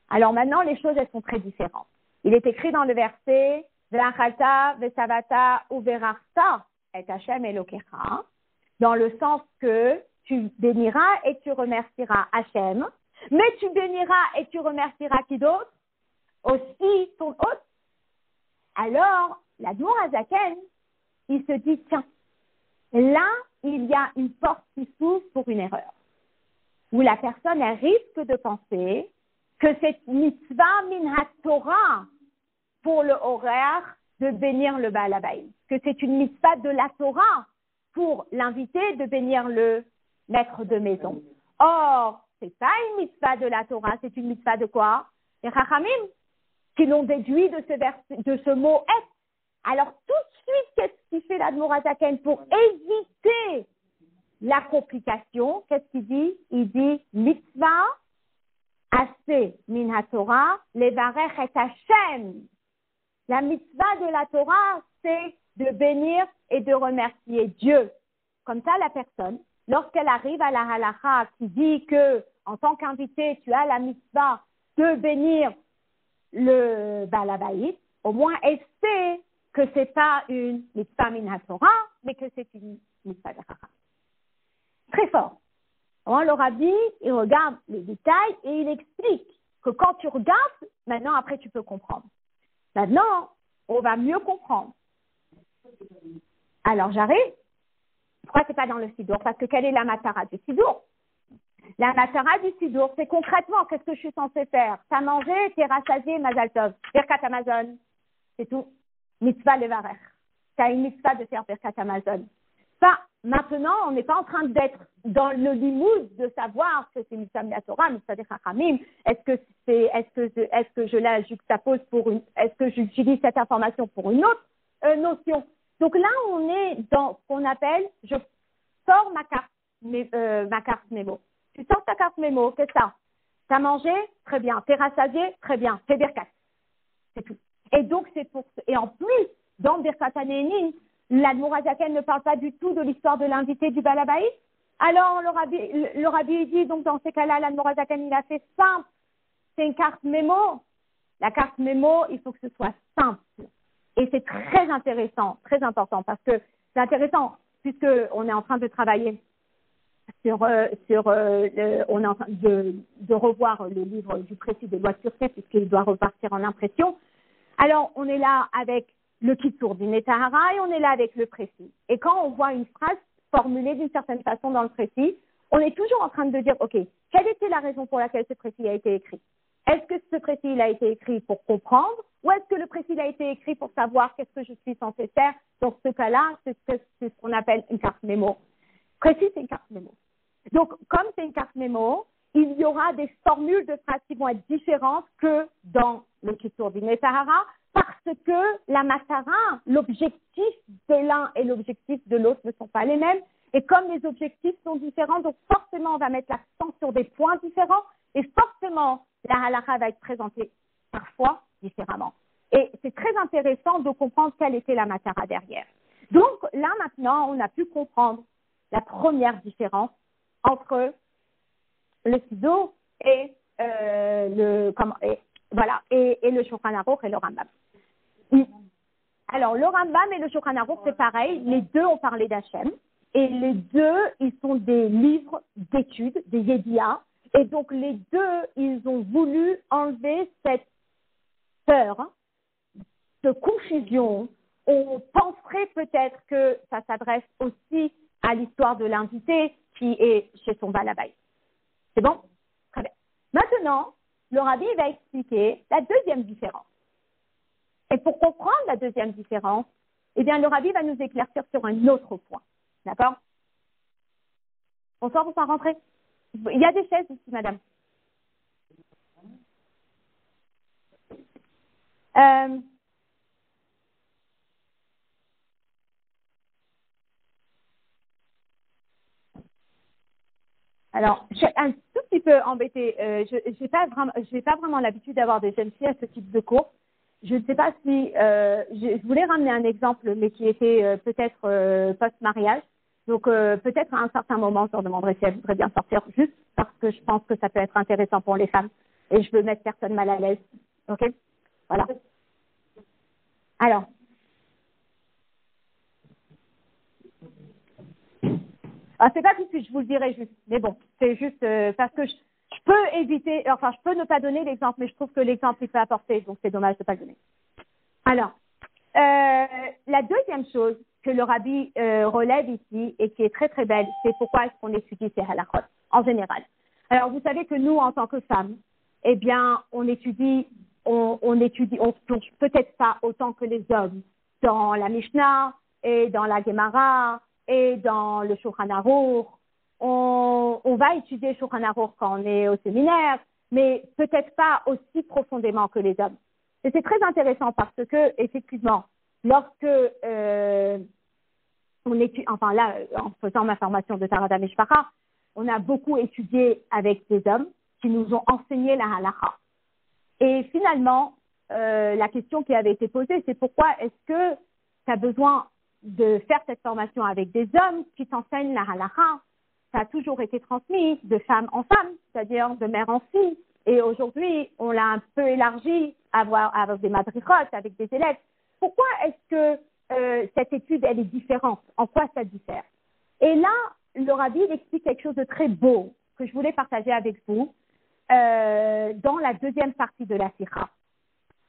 Alors maintenant, les choses, elles sont très différentes. Il est écrit dans le verset Ve'achalta, ve'savata, uverachta et Hachem Elokecha, dans le sens que tu béniras et tu remercieras Hachem, mais tu béniras et tu remercieras qui d'autre? Aussi ton hôte. Alors, l'Admour Hazaken, il se dit, tiens, là, il y a une porte qui s'ouvre pour une erreur, où la personne, elle risque de penser que c'est mitzvah min ha-Torah pour le horaire de bénir le Baal Habayit, que c'est une mitzvah de la Torah pour l'inviter de bénir le maître de maison. Or, c'est pas une mitzvah de la Torah, c'est une mitzvah de quoi? Les Chachamim, qui l'ont déduit de ce mot « et ». Alors, tout de suite, qu'est-ce qu'il fait l'Admour Hazaken pour éviter la complication? Qu'est-ce qu'il dit? Il dit « mitzvah assez min ha-Torah levarech et Hashem ». La mitzvah de la Torah, c'est de bénir et de remercier Dieu. Comme ça, la personne, lorsqu'elle arrive à la halakha qui dit que, en tant qu'invité, tu as la mitzvah de bénir le Baal Habayit, au moins elle sait que c'est pas une mitzvah min ha-Torah, mais que c'est une mitzvah de Chacham. Très fort. Alors, le rabbi, il regarde les détails et il explique que quand tu regardes, maintenant, après, tu peux comprendre. Maintenant, on va mieux comprendre. Alors, j'arrive. Pourquoi c'est pas dans le Sidour? Parce que quelle est la matara du Sidour? La matara du Sidour, c'est concrètement, qu'est-ce que je suis censée faire? T'as mangé, t'es rassasié, Mazal Tov. Birkat Amazon. C'est tout. Mitzvah levarech. T'as une mitzvah de faire Birkat Amazon. Ça, maintenant, on n'est pas en train d'être dans le limoud de savoir que c'est mitzvah de la Torah, mitzvah des Chachamim. Est-ce que je la juxtapose est-ce que j'utilise cette information pour une autre notion? Donc là, on est dans ce qu'on appelle, je sors ma carte mémo. Tu sors ta carte mémo, c'est ça. T'as mangé? Très bien. T'es rassasié? Très bien. Fais Birkat. C'est tout. Et donc, et en plus, dans Birkat Hanehenin, l'Admour Hazaken ne parle pas du tout de l'histoire de l'invité du Baal Habayit. Alors, le rabbi dit, donc dans ces cas-là, l'Admour Hazaken, il a fait simple. C'est une carte mémo. La carte mémo, il faut que ce soit simple. Et c'est très intéressant, très important, parce que c'est intéressant, puisque on est en train de travailler on est en train de revoir le livre du précis des lois de sûreté, puisqu'il doit repartir en impression. Alors, on est là avec le Kittour du Netahara et on est là avec le précis. Et quand on voit une phrase formulée d'une certaine façon dans le précis, on est toujours en train de dire, OK, quelle était la raison pour laquelle ce précis a été écrit? Est-ce que ce précis il a été écrit pour comprendre ou est-ce que le précis il a été écrit pour savoir qu'est-ce que je suis censé faire? Dans ce cas-là, c'est ce qu'on appelle une carte mémo. Précis, c'est une carte mémo. Donc, comme c'est une carte mémo, il y aura des formules de phrases qui vont être différentes que dans le Kittour du Netahara parce que la matara, l'objectif de l'un et l'objectif de l'autre ne sont pas les mêmes. Et comme les objectifs sont différents, donc forcément, on va mettre l'accent sur des points différents et forcément, la halakha va être présentée parfois différemment. Et c'est très intéressant de comprendre quelle était la matara derrière. Donc là, maintenant, on a pu comprendre la première différence entre le Sidour et le Shulchan Aruch et le Rambam. Alors, le Rambam et le Shulchan Aruch, c'est pareil. Les deux ont parlé d'Hachem. Et les deux, ils sont des livres d'études, des Yédia. Et donc, les deux, ils ont voulu enlever cette peur de confusion. On penserait peut-être que ça s'adresse aussi à l'histoire de l'invité qui est chez son Baal Habayit. C'est bon? Très bien. Maintenant, le rabbi va expliquer la deuxième différence. Et pour comprendre la deuxième différence, eh bien, le rabbi va nous éclaircir sur un autre point. D'accord? Bonsoir, vous pouvez rentrer. Il y a des chaises ici, madame. Alors, je suis un tout petit peu embêtée. Je n'ai pas vraiment l'habitude d'avoir des jeunes filles à ce type de cours. je ne sais pas si je voulais ramener un exemple, mais qui était peut-être post-mariage. Donc peut-être à un certain moment, je leur demanderai si elles voudraient bien sortir, juste parce que je pense que ça peut être intéressant pour les femmes et je veux mettre personne mal à l'aise. Ok, voilà. Alors. Ah, c'est pas tout de suite, je vous le dirai juste. Mais bon, c'est juste parce que je peux éviter, enfin, je peux ne pas donner l'exemple, mais je trouve que l'exemple, il peut apporter, donc c'est dommage de ne pas le donner. Alors, la deuxième chose que le rabbi relève ici et qui est très très belle, c'est pourquoi est-ce qu'on étudie ces halachot en général. Alors, vous savez que nous, en tant que femmes, eh bien, on plonge peut-être pas autant que les hommes dans la Mishnah et dans la Gemara et dans le Shulchan Aruch. On va étudier Shulchan Aruch quand on est au séminaire, mais peut-être pas aussi profondément que les hommes. Et c'est très intéressant parce que, effectivement, lorsque on étudie, enfin là, en faisant ma formation de Tarada Mishpacha, on a beaucoup étudié avec des hommes qui nous ont enseigné la halakha. Et finalement, la question qui avait été posée, c'est pourquoi est-ce que tu as besoin de faire cette formation avec des hommes qui t'enseignent la halakha? Ça a toujours été transmis de femme en femme, c'est-à-dire de mère en fille. Et aujourd'hui, on l'a un peu élargi avec des madrichotes, avec des élèves. Pourquoi est-ce que cette étude, elle est différente? En quoi ça diffère? Et là, le rabbi il explique quelque chose de très beau que je voulais partager avec vous dans la deuxième partie de la sikha,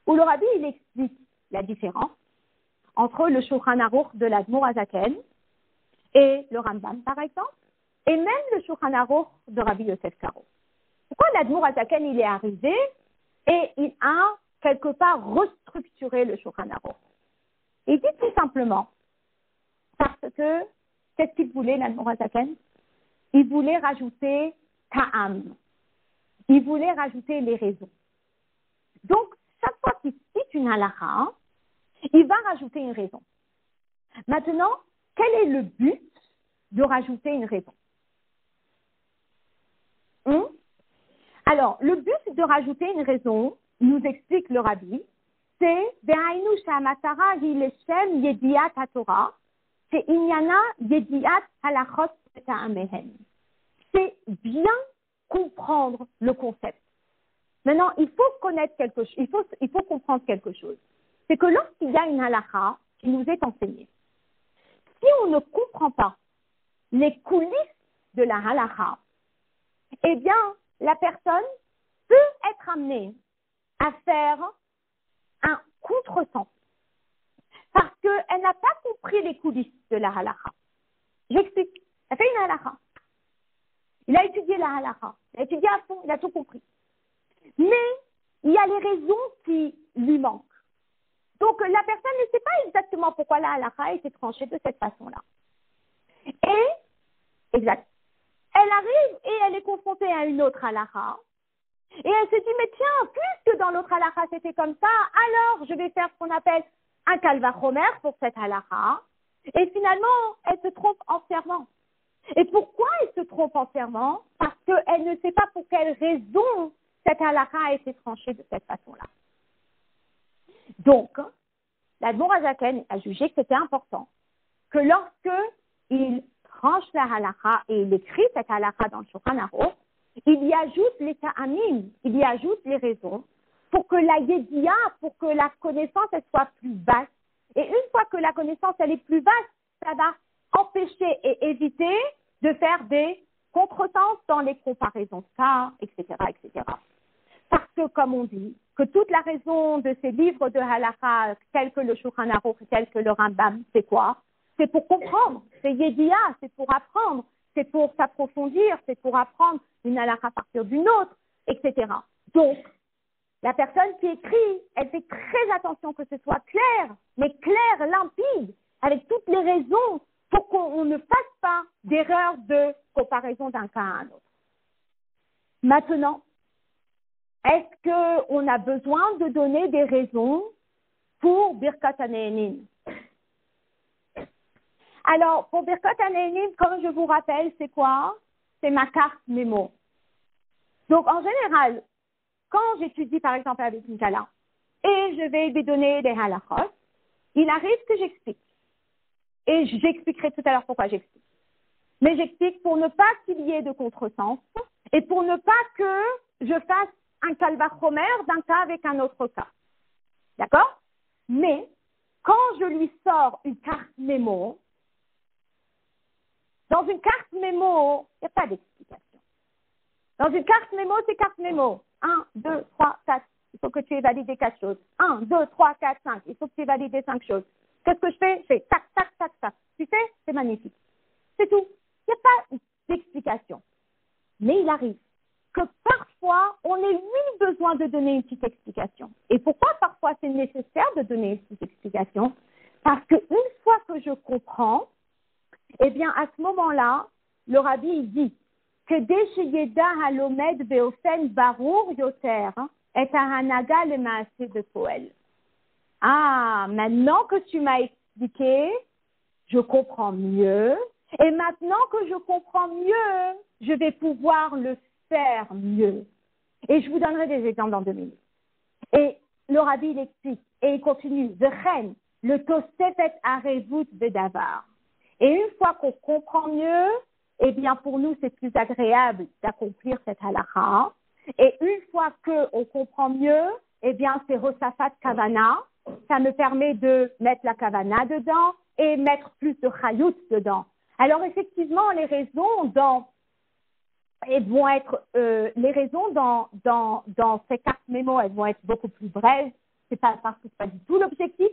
où le rabbi il explique la différence entre le Shulchan Aruch de l'Admour Hazaken et le Rambam, par exemple, et même le Shulchan Aruch de Rabbi Yosef Karo. Pourquoi l'Admour Hazaken il est arrivé et il a quelque part restructuré le Shulchan Aruch? Il dit tout simplement parce que qu'est-ce qu'il voulait l'Admour Hazaken? Il voulait rajouter ta'am. Il voulait rajouter les raisons. Donc, chaque fois qu'il cite une halakha, il va rajouter une raison. Maintenant, quel est le but de rajouter une raison? Alors, le but de rajouter une raison, nous explique le rabbi, c'est Be'ainu sha'amatara hi leshem yediat haTorah, she'inyana yediat halachot ta'amehen. C'est bien comprendre le concept. Maintenant, il faut connaître quelque chose, il faut comprendre quelque chose. C'est que lorsqu'il y a une halakha qui nous est enseignée, si on ne comprend pas les coulisses de la halakha, eh bien, la personne peut être amenée à faire un contresens parce qu'elle n'a pas compris les coulisses de la halakha. J'explique. Elle fait une halakha. Il a étudié la halakha. Il a étudié à fond, il a tout compris. Mais il y a les raisons qui lui manquent. Donc, la personne ne sait pas exactement pourquoi la halakha a été tranchée de cette façon-là. Et, exact. Elle arrive et elle est confrontée à une autre halakha. Et elle se dit, mais tiens, puisque dans l'autre halakha c'était comme ça, alors je vais faire ce qu'on appelle un kalvachomer pour cette halakha. Et finalement, elle se trompe entièrement. Et pourquoi elle se trompe entièrement? Parce qu'elle ne sait pas pour quelle raison cette halakha a été tranchée de cette façon-là. Donc, l'Admour Hazaken a jugé que c'était important que lorsque il tranche la halakha et il écrit cette halakha dans le Shulchan Aruch, il y ajoute les ta'amim, il y ajoute les raisons pour que la yediya, pour que la connaissance elle soit plus vaste. Et une fois que la connaissance elle est plus vaste, ça va empêcher et éviter de faire des contresens dans les comparaisons de cas, etc., etc. Parce que, comme on dit, que toute la raison de ces livres de halakha, tels que le Shulchan Aruch, tels que le Rambam, c'est quoi? C'est pour comprendre, c'est yediya, c'est pour apprendre, c'est pour s'approfondir, c'est pour apprendre une halakha à partir d'une autre, etc. Donc, la personne qui écrit, elle fait très attention que ce soit clair, mais clair, limpide, avec toutes les raisons pour qu'on ne fasse pas d'erreur de comparaison d'un cas à un autre. Maintenant, est-ce qu'on a besoin de donner des raisons pour Birkat HaNe'enim? Alors, pour Birkat HaNe'enim, comme je vous rappelle, c'est quoi? C'est ma carte mémo. Donc, en général, quand j'étudie, par exemple, avec une kala, et je vais lui donner les halachot. Il arrive que j'explique. Et j'expliquerai tout à l'heure pourquoi j'explique. Mais j'explique pour ne pas qu'il y ait de contresens et pour ne pas que je fasse un calvachomer d'un cas avec un autre cas. D'accord? Mais quand je lui sors une carte mémo, dans une carte mémo, il n'y a pas d'explication. Dans une carte mémo, c'est carte mémo. 1, 2, 3, 4. Il faut que tu aies validé 4 choses. 1, 2, 3, 4, 5. Il faut que tu aies validé 5 choses. Qu'est-ce que je fais? Je fais tac, tac, tac, tac. Tu sais, c'est magnifique. C'est tout. Il n'y a pas d'explication. Mais il arrive que parfois, on ait besoin de donner une petite explication. Et pourquoi parfois c'est nécessaire de donner une petite explication? Parce qu'une fois que je comprends, eh bien, à ce moment-là, le rabbi il dit que dès chez Yeda Halomed Beofen Barour Yoter et Hanaga le Maaseh de Poel. Ah, maintenant que tu m'as expliqué, je comprends mieux. Et maintenant que je comprends mieux, je vais pouvoir le faire mieux. Et je vous donnerai des exemples dans 2 minutes. Et le rabbi il explique, et il continue, Vechen, le Tosefet Arevut Vedavar. Et une fois qu'on comprend mieux, eh bien pour nous c'est plus agréable d'accomplir cette halakha. Et une fois qu'on comprend mieux, eh bien c'est Rosafat Kavana. Ça me permet de mettre la Kavana dedans et mettre plus de Chayout dedans. Alors effectivement, les raisons dans ces cartes mémo, elles vont être beaucoup plus brèves. C'est pas parce que c'est pas du tout l'objectif,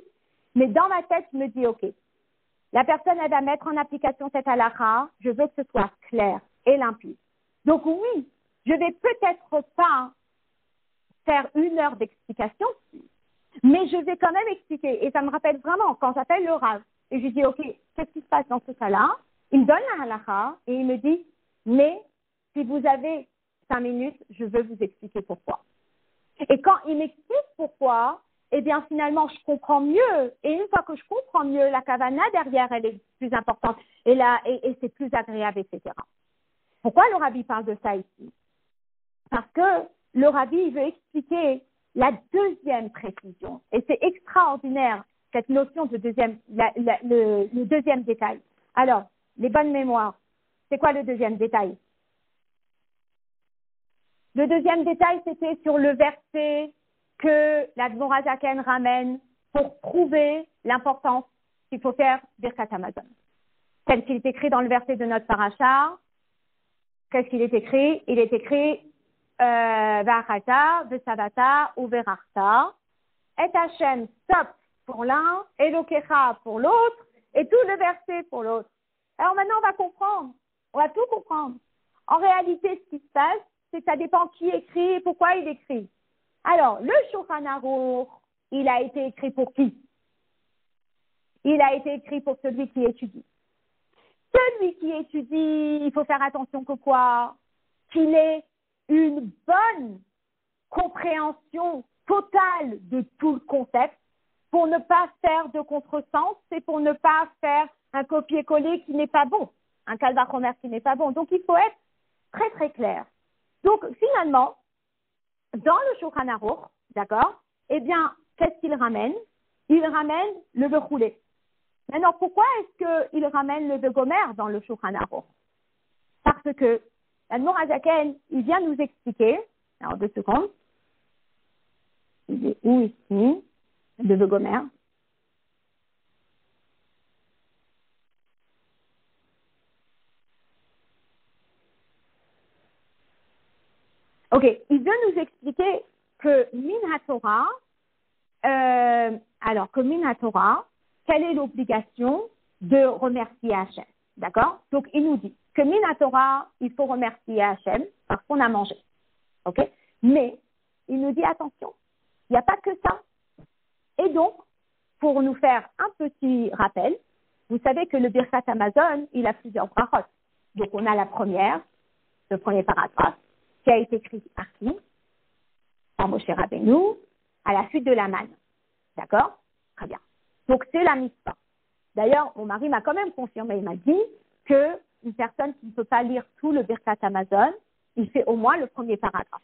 mais dans ma tête, je me dis ok, la personne elle va mettre en application cette halakha, je veux que ce soit clair et limpide. Donc oui, je vais peut-être pas faire 1 heure d'explication, mais je vais quand même expliquer. Et ça me rappelle vraiment quand j'appelle le Rav et je lui dis ok, qu'est-ce qui se passe dans ce cas-là? Il me donne la halakha et il me dit mais si vous avez 5 minutes, je veux vous expliquer pourquoi. Et quand il m'explique pourquoi, eh bien finalement je comprends mieux. Et une fois que je comprends mieux, la kavana derrière elle est plus importante et c'est plus agréable, etc. Pourquoi le rabbi parle de ça ici? Parce que le rabbi il veut expliquer la deuxième précision. Et c'est extraordinaire cette notion de le deuxième détail. Alors, les bonnes mémoires, c'est quoi le deuxième détail? Le deuxième détail, c'était sur le verset que la Dmora Zaken ramène pour prouver l'importance qu'il faut faire Birkat Hamazon. Tel qu'il est écrit dans le verset de notre paracha, qu'est-ce qu'il est écrit? Il est écrit V'achata, V'savata ou V'rachta. Et Hachem, stop pour l'un, et Elokecha pour l'autre, et tout le verset pour l'autre. Alors maintenant, on va comprendre. On va tout comprendre. En réalité, ce qui se passe, c'est que ça dépend qui écrit et pourquoi il écrit. Alors, le Shulchan Aruch, il a été écrit pour qui? Il a été écrit pour celui qui étudie. Celui qui étudie, il faut faire attention que quoi? Qu'il ait une bonne compréhension totale de tout le concept pour ne pas faire de contresens et pour ne pas faire un copier-coller qui n'est pas bon, un calvachomer qui n'est pas bon. Donc, il faut être très, très clair. Donc, finalement, dans le Shulchan Aruch, d'accord, eh bien, qu'est-ce qu'il ramène? Il ramène le Bechoulé. Maintenant, pourquoi est-ce qu'il ramène le Gomer dans le Shulchan Aruch? Parce que l'Admor Hazaken, il vient nous expliquer, alors 2 secondes, il est où ici, le Gomer? Ok, il veut nous expliquer que Min HaTorah, quelle est l'obligation de remercier Hachem? D'accord? Donc, il nous dit que Min HaTorah, il faut remercier Hachem parce qu'on a mangé. Ok? Mais, il nous dit attention, il n'y a pas que ça. Et donc, pour nous faire un petit rappel, vous savez que le Birkat Hamazon, il a plusieurs brachot. Donc, on a la première, le premier paragraphe, qui a été écrit par qui? Par Moshe Rabbeinu, à la suite de la manne. D'accord? Très bien. Donc, c'est la mitzvah. D'ailleurs, mon mari m'a quand même confirmé, il m'a dit qu'une personne qui ne peut pas lire tout le Birkat Hamazon, il fait au moins le premier paragraphe.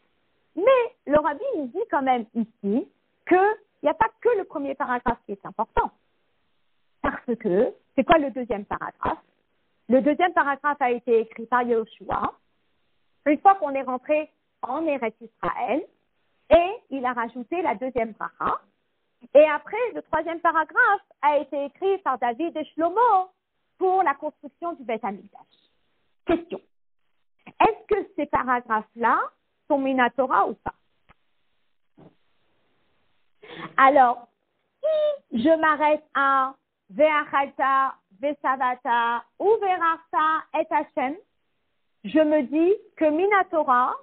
Mais le rabbi nous dit quand même ici que il n'y a pas que le premier paragraphe qui est important. Parce que, c'est quoi le deuxième paragraphe? Le deuxième paragraphe a été écrit par Yoshua, une fois qu'on est rentré en Eretz Israël, et il a rajouté la deuxième bracha. Et après, le troisième paragraphe a été écrit par David et Shlomo pour la construction du Beth Amikdash. Question. Est-ce que ces paragraphes-là sont Minatora ou pas? Alors, si je m'arrête à Ve'achalta, Ve'savata ou Ve'rarta et Hashem, je me dis que Minatora,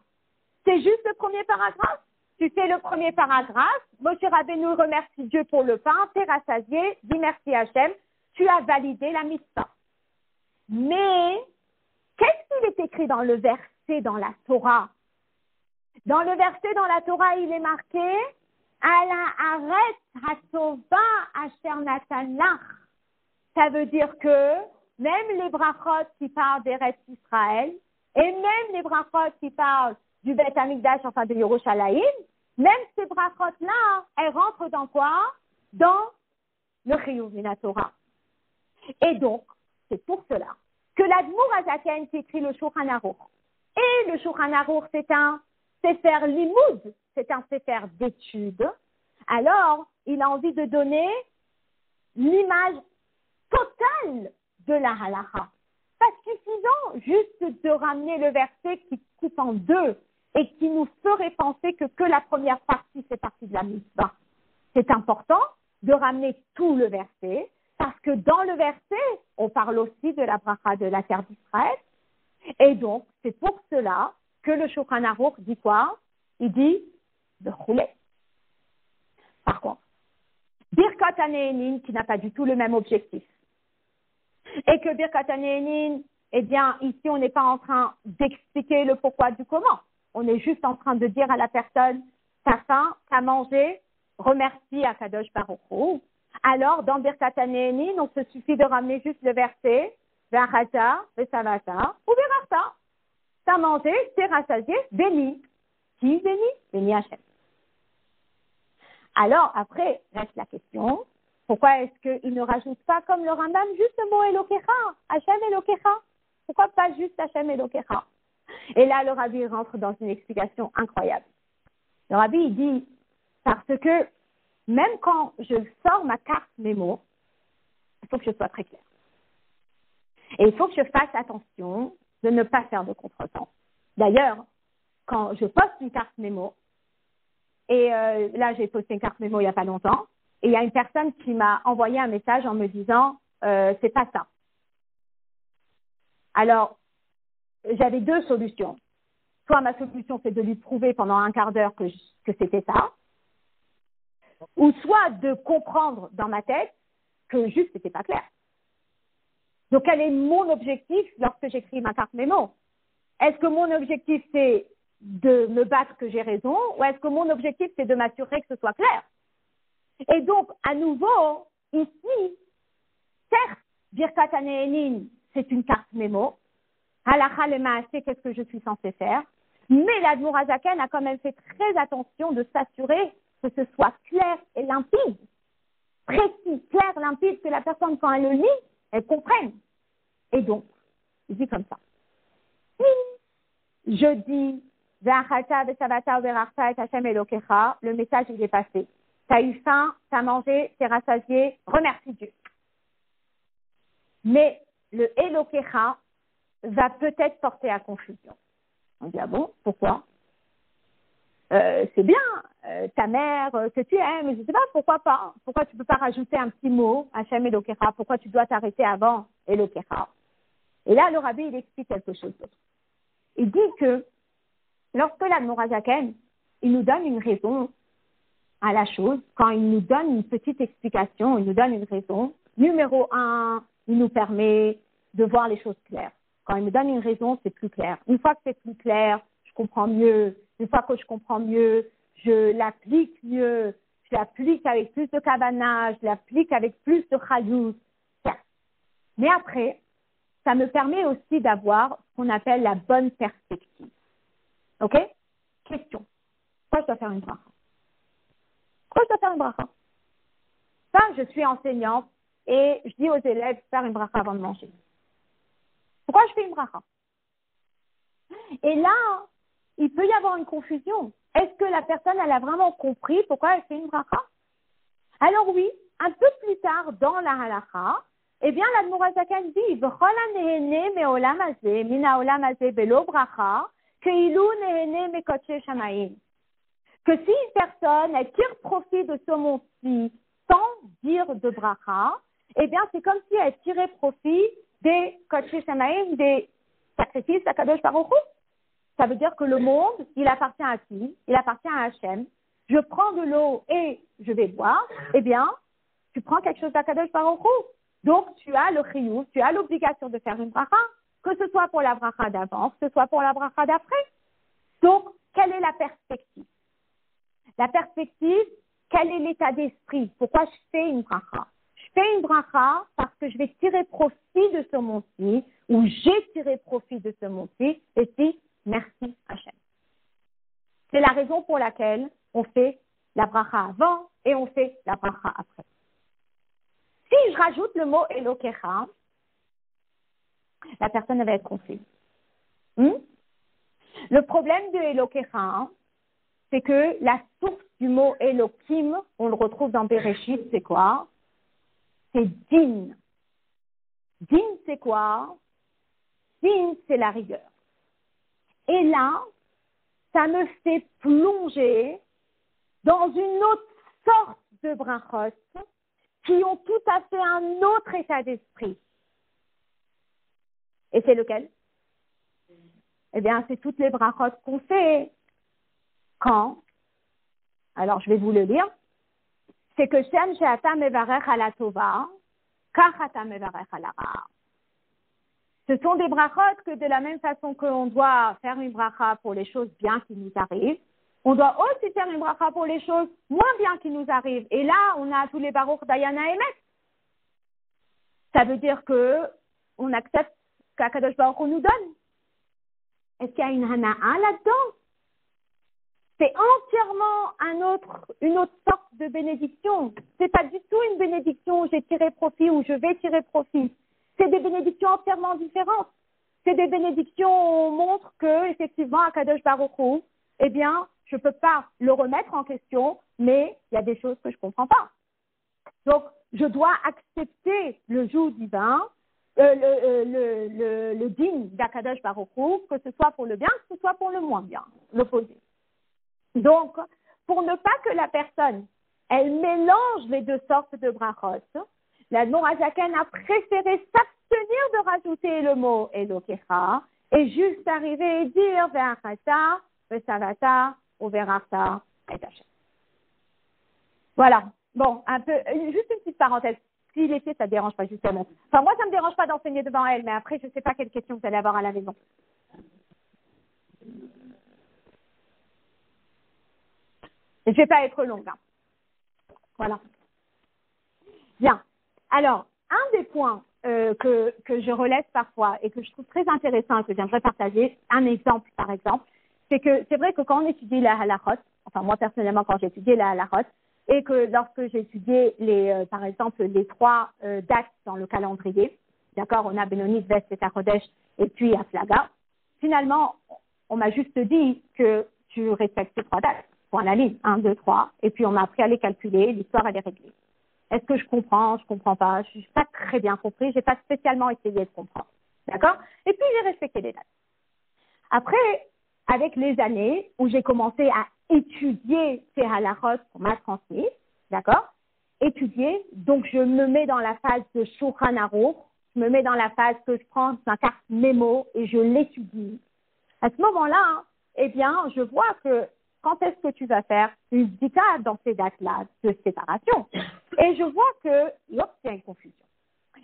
c'est juste le premier paragraphe. Tu fais le premier paragraphe, Moshe Rabbeinu remercie Dieu pour le pain, t'es rassasié, dis merci Hachem, tu as validé la mitzvah. Mais, qu'est-ce qu'il est écrit dans le verset dans la Torah? Dans le verset dans la Torah, il est marqué Ala aret hatova asher natan lach. Ça veut dire que même les brachot qui parlent d'Eretz Israël, et même les brachot qui parlent du Beth Amikdash, enfin de Yerushalayim, même ces brachot-là, elles rentrent dans quoi? Dans le Chiyuv Min HaTorah. Et donc, c'est pour cela que l'Admour Hazaken qui écrit le Shulchan Aruch. Et le Shulchan Aruch, c'est un sefer limoud, c'est un sefer d'études. Alors, il a envie de donner l'image totale de la halacha. Pas suffisant juste de ramener le verset qui coupe en deux et qui nous ferait penser que la première partie fait partie de la mitzvah. C'est important de ramener tout le verset parce que dans le verset, on parle aussi de la bracha de la terre d'Israël. Et donc, c'est pour cela que le Shulchan Aruch dit quoi? Il dit de rouler. Par contre, Birkat HaNe'enin, qui n'a pas du tout le même objectif, et que Birkat HaNe'enin, eh bien, ici, on n'est pas en train d'expliquer le pourquoi du comment. On est juste en train de dire à la personne, t'as faim, t'as mangé, remercie à Kadosh Baruch Hu. Alors, dans Birkat HaNe'enin, on se suffit de ramener juste le verset, Ve'achata, Ve'savata, ou Ve'rarta. T'as mangé, t'es rassasié, béni. Qui béni? Béni Hachem. Alors, après, reste la question, pourquoi est-ce qu'il ne rajoute pas comme le Rambam juste le mot Elokecha, Hachem Elokecha? Pourquoi pas juste Hachem Elokecha? Et là, le Rabbi rentre dans une explication incroyable. Le Rabbi, il dit, parce que même quand je sors ma carte mémo, il faut que je sois très claire. Et il faut que je fasse attention de ne pas faire de contresens. D'ailleurs, quand je poste une carte mémo, et là, j'ai posté une carte mémo il n'y a pas longtemps, et il y a une personne qui m'a envoyé un message en me disant c'est pas ça. Alors, j'avais deux solutions. Soit ma solution, c'est de lui prouver pendant un quart d'heure que c'était ça, ou soit de comprendre dans ma tête que juste c'était pas clair. Donc, quel est mon objectif lorsque j'écris ma carte mémo? Est-ce que mon objectif, c'est de me battre que j'ai raison, ou est-ce que mon objectif, c'est de m'assurer que ce soit clair? Et donc, à nouveau, ici, certes, Birkat HaNe'enin, c'est une carte mémo. Halacha le Maaseh, qu'est-ce que je suis censée faire? Mais l'Admour Hazaken a quand même fait très attention de s'assurer que ce soit clair et limpide. Précis, clair, limpide, que la personne, quand elle le lit, elle comprenne. Et donc, il dit comme ça. Si je dis, Ve'achalta, Ve'savata, Ve'rarta, et Hachem Elokecha, le message, il est passé. T'as eu faim, t'as mangé, t'es rassasié, remercie Dieu. Mais le Elokecha va peut-être porter à confusion. On dit, ah bon, pourquoi? C'est bien, ta mère que tu aimes, je ne sais pas, pourquoi pas? Pourquoi tu ne peux pas rajouter un petit mot, Hachem Elokecha? Pourquoi tu dois t'arrêter avant Elokecha? Et là, le Rabbi, il explique quelque chose d'autre. Il dit que lorsque l'Admour Hazaken, il nous donne une raison à la chose, quand il nous donne une petite explication, il nous donne une raison, numéro 1, il nous permet de voir les choses claires. Quand il nous donne une raison, c'est plus clair. Une fois que c'est plus clair, je comprends mieux. Une fois que je comprends mieux, je l'applique mieux. Je l'applique avec plus de kavana, je l'applique avec plus de chayut. Mais après, ça me permet aussi d'avoir ce qu'on appelle la bonne perspective. OK? Question. Pourquoi je dois faire une bracha? Pourquoi je dois faire une bracha? Ça, je suis enseignante et je dis aux élèves de faire une bracha avant de manger. Pourquoi je fais une bracha? Et là, il peut y avoir une confusion. Est-ce que la personne, elle a vraiment compris pourquoi elle fait une bracha? Alors oui, un peu plus tard dans la halakha, eh bien, l'Admor HaZaken dit, V'chol ha'nehene me'olam hazeh, min ha'olam hazeh belo bracha, ke'ilu nehene mekodesh shamayim. Que si une personne, elle tire profit de ce monde-ci sans dire de bracha, eh bien, c'est comme si elle tirait profit des kodesh shamayim, des sacrifices à Kadosh Baruch Hu. Ça veut dire que le monde, il appartient à qui? Il appartient à Hachem. Je prends de l'eau et je vais boire. Eh bien, tu prends quelque chose d'Akadosh Baruch Hu. Donc, tu as le chiyuv, tu as l'obligation de faire une bracha, que ce soit pour la bracha d'avant, que ce soit pour la bracha d'après. Donc, quelle est la perspective? La perspective, quel est l'état d'esprit? Pourquoi je fais une bracha? Je fais une bracha parce que je vais tirer profit de ce monde-ci, ou j'ai tiré profit de ce monde-ci, et si, merci Hachem. C'est la raison pour laquelle on fait la bracha avant et on fait la bracha après. Si je rajoute le mot Elokecha, la personne va être confuse. Le problème de Elokecha, c'est que la source du mot Elokim, on le retrouve dans Bereshit, c'est quoi? C'est din. Din, c'est quoi? Din, c'est la rigueur. Et là, ça me fait plonger dans une autre sorte de brachot qui ont tout à fait un autre état d'esprit. Et c'est lequel? Eh bien, c'est toutes les brachot qu'on fait. Quand? Alors, je vais vous le lire. C'est que Shem she'ata mevarech ala tova, kach ata mevarech ala ra. Ce sont des brachot que de la même façon qu'on doit faire une bracha pour les choses bien qui nous arrivent, on doit aussi faire une bracha pour les choses moins bien qui nous arrivent. Et là, on a tous les baruch d'Ayana Emet. Ça veut dire que on accepte qu'Akadosh Baruch Hu nous donne. Est-ce qu'il y a une hana'a là-dedans? C'est entièrement une autre sorte de bénédiction. C'est pas du tout une bénédiction où j'ai tiré profit ou je vais tirer profit. C'est des bénédictions entièrement différentes. C'est des bénédictions où on montre que, effectivement, Akadosh Baruch Hu, eh bien, je peux pas le remettre en question, mais il y a des choses que je comprends pas. Donc, je dois accepter le joug divin, le din d'Akadosh Baruch Hu, que ce soit pour le bien, que ce soit pour le moins bien, l'opposé. Donc, pour ne pas que la personne, elle mélange les deux sortes de brachot, l'Admor HaZaken a préféré s'abstenir de rajouter le mot Elokecha et juste arriver et dire Ve'achata, Ve'savata, ou Ve'rachta, et Hachem. Voilà. Bon, juste une petite parenthèse. Si les filles, ça ne dérange pas, justement. Enfin, moi, ça ne me dérange pas d'enseigner devant elle, mais après, je ne sais pas quelle question vous allez avoir à la maison. Je ne vais pas être longue. Hein. Voilà. Bien. Alors, un des points que je relève parfois et que je trouve très intéressant et que j'aimerais partager, un exemple par exemple, c'est que c'est vrai que quand on étudie la halachot, enfin moi personnellement quand j'ai étudié la halachot, et que lorsque j'ai étudié par exemple les trois dates dans le calendrier, d'accord, on a Benoni, Ves et Tachodesh et puis Aflaga, finalement on m'a juste dit que tu respectes ces trois dates, point la ligne, 1, 2, 3, et puis on m'a appris à les calculer, l'histoire elle est réglée. Est-ce que je comprends pas, je n'ai pas très bien compris, j'ai pas spécialement essayé de comprendre, d'accord? Et puis j'ai respecté les dates. Après, avec les années où j'ai commencé à étudier ces halachot qu'on m'a transmis, d'accord? Étudier, donc je me mets dans la phase de Shulchan Aruch, je me mets dans la phase que je prends ma carte mémo et je l'étudie. À ce moment-là, eh bien, je vois que quand est-ce que tu vas faire une bdika dans ces dates-là de séparation? Et je vois que, il y a une confusion.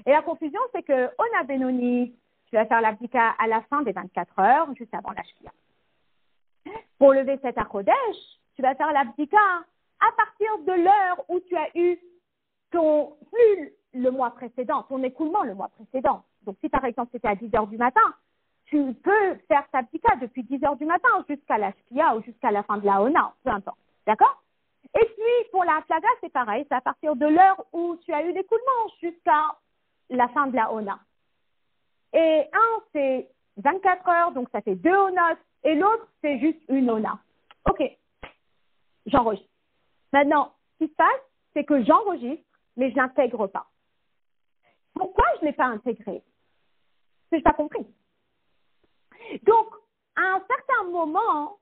Et la confusion, c'est que on a Benoni, tu vas faire la bdika à la fin des 24 heures, juste avant la shkia. Pour lever cet Achodesh, tu vas faire la bdika à partir de l'heure où tu as eu plus le mois précédent, ton écoulement le mois précédent. Donc si par exemple c'était à 10 heures du matin, tu peux faire ta bdika depuis 10 heures du matin jusqu'à la shkia ou jusqu'à la fin de la ona, peu importe. D'accord? Et puis, pour la Haflaga, c'est pareil. C'est à partir de l'heure où tu as eu l'écoulement jusqu'à la fin de la Ona. Et un, c'est 24 heures, donc ça fait 2 Onas. Et l'autre, c'est juste une Ona. OK. J'enregistre. Maintenant, ce qui se passe, c'est que j'enregistre, mais je l'intègre pas. Pourquoi je ne l'ai pas intégré? Parce que je n'ai pas compris. Donc, à un certain moment,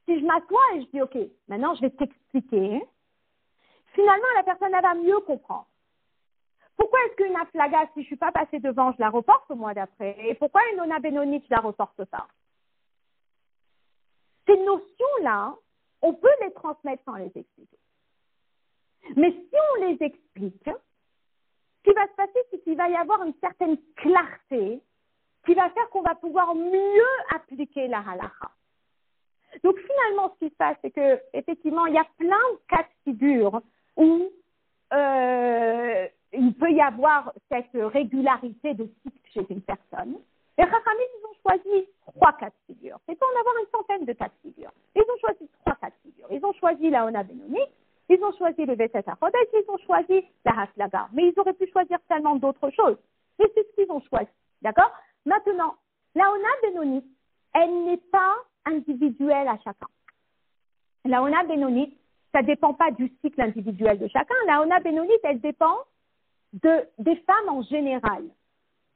si je m'assois et je dis, OK, maintenant je vais t'expliquer, finalement, la personne, elle va mieux comprendre. Pourquoi est-ce qu'une Haflaga, si je ne suis pas passée devant, je la reporte au mois d'après? Et pourquoi une Ona Benoni, je ne la reporte pas? Ces notions-là, on peut les transmettre sans les expliquer. Mais si on les explique, ce qui va se passer, c'est qu'il va y avoir une certaine clarté qui va faire qu'on va pouvoir mieux appliquer la halakha. Donc finalement, ce qui se passe, c'est que effectivement, il y a plein de cas de figure où il peut y avoir cette régularité de cycle chez une personne. Les Chachamim, ils ont choisi 3 cas de figure. C'est pour en avoir une centaine de cas de figure. Ils ont choisi 3 cas de figure. Ils ont choisi la Ona Benoni, ils ont choisi le Veset HaChodesh, ils ont choisi la Haflaga. Mais ils auraient pu choisir tellement d'autres choses. Et c'est ce qu'ils ont choisi. D'accord? Maintenant, la Ona Benoni, elle n'est pas individuelle à chacun. La Ona Benoni, ça ne dépend pas du cycle individuel de chacun. La Ona Benoni, elle dépend des femmes en général.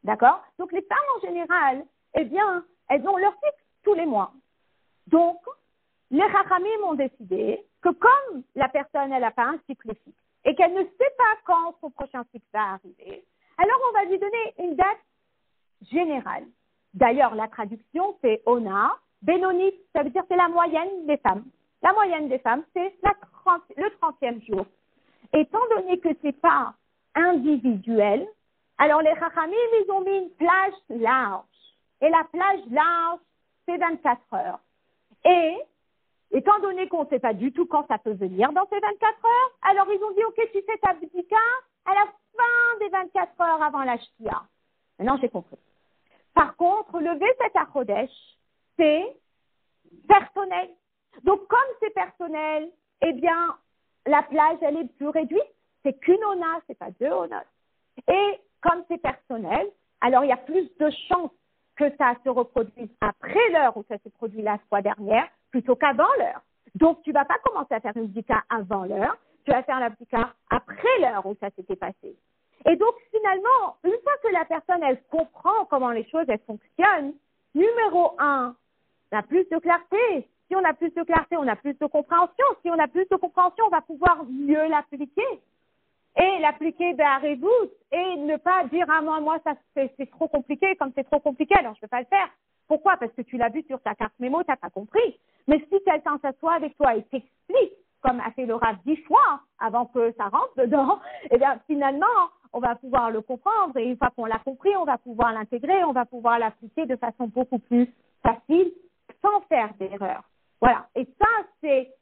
D'accord? Donc, les femmes en général, eh bien, elles ont leur cycle tous les mois. Donc, les Chachamim ont décidé que comme la personne, elle n'a pas un cycle fixe et qu'elle ne sait pas quand son prochain cycle va arriver, alors on va lui donner une date générale. D'ailleurs, la traduction, c'est Ona. Benoni, ça veut dire c'est la moyenne des femmes. La moyenne des femmes, c'est le 30e jour. Étant donné que ce n'est pas individuel, alors les Chachamim, ils ont mis une plage large. Et la plage large, c'est 24 heures. Et étant donné qu'on ne sait pas du tout quand ça peut venir dans ces 24 heures, alors ils ont dit, OK, tu fais ta bdika à la fin des 24 heures avant la shkia. Maintenant, j'ai compris. Par contre, le Veset HaChodesh, c'est personnel. Donc, comme c'est personnel, eh bien, la plage, elle est plus réduite. C'est qu'une Ona, c'est pas 2 Onas. Et comme c'est personnel, alors il y a plus de chances que ça se reproduise après l'heure où ça s'est produit la fois dernière, plutôt qu'avant l'heure. Donc, tu vas pas commencer à faire une bdika avant l'heure, tu vas faire la bdika après l'heure où ça s'était passé. Et donc, finalement, une fois que la personne, elle comprend comment les choses, elles fonctionnent, numéro 1, on a plus de clarté. Si on a plus de clarté, on a plus de compréhension. Si on a plus de compréhension, on va pouvoir mieux l'appliquer. Et l'appliquer à Revout et ne pas dire « Ah, moi, ça, c'est trop compliqué. Comme c'est trop compliqué, alors je ne peux pas le faire. » Pourquoi? Parce que tu l'as vu sur ta carte mémo, tu n'as pas compris. Mais si quelqu'un s'assoit avec toi et t'explique, comme a fait le Rav 10 fois avant que ça rentre dedans, eh bien, finalement, on va pouvoir le comprendre. Et une fois qu'on l'a compris, on va pouvoir l'intégrer, on va pouvoir l'appliquer de façon beaucoup plus facile, sans faire d'erreur. Voilà. Et ça, c'est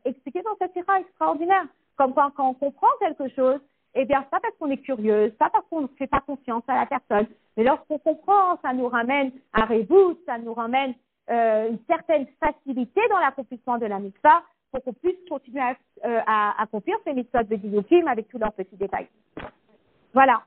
expliqué dans cette sira extraordinaire. Comme quand on comprend quelque chose, eh bien, pas parce qu'on est curieuse, pas parce qu'on ne fait pas confiance à la personne, mais lorsqu'on comprend, ça nous ramène à Revout, ça nous ramène une certaine facilité dans l'accomplissement de la mitzvah pour qu'on puisse continuer à accomplir ces mitzvahs de Diyokim avec tous leurs petits détails. Voilà.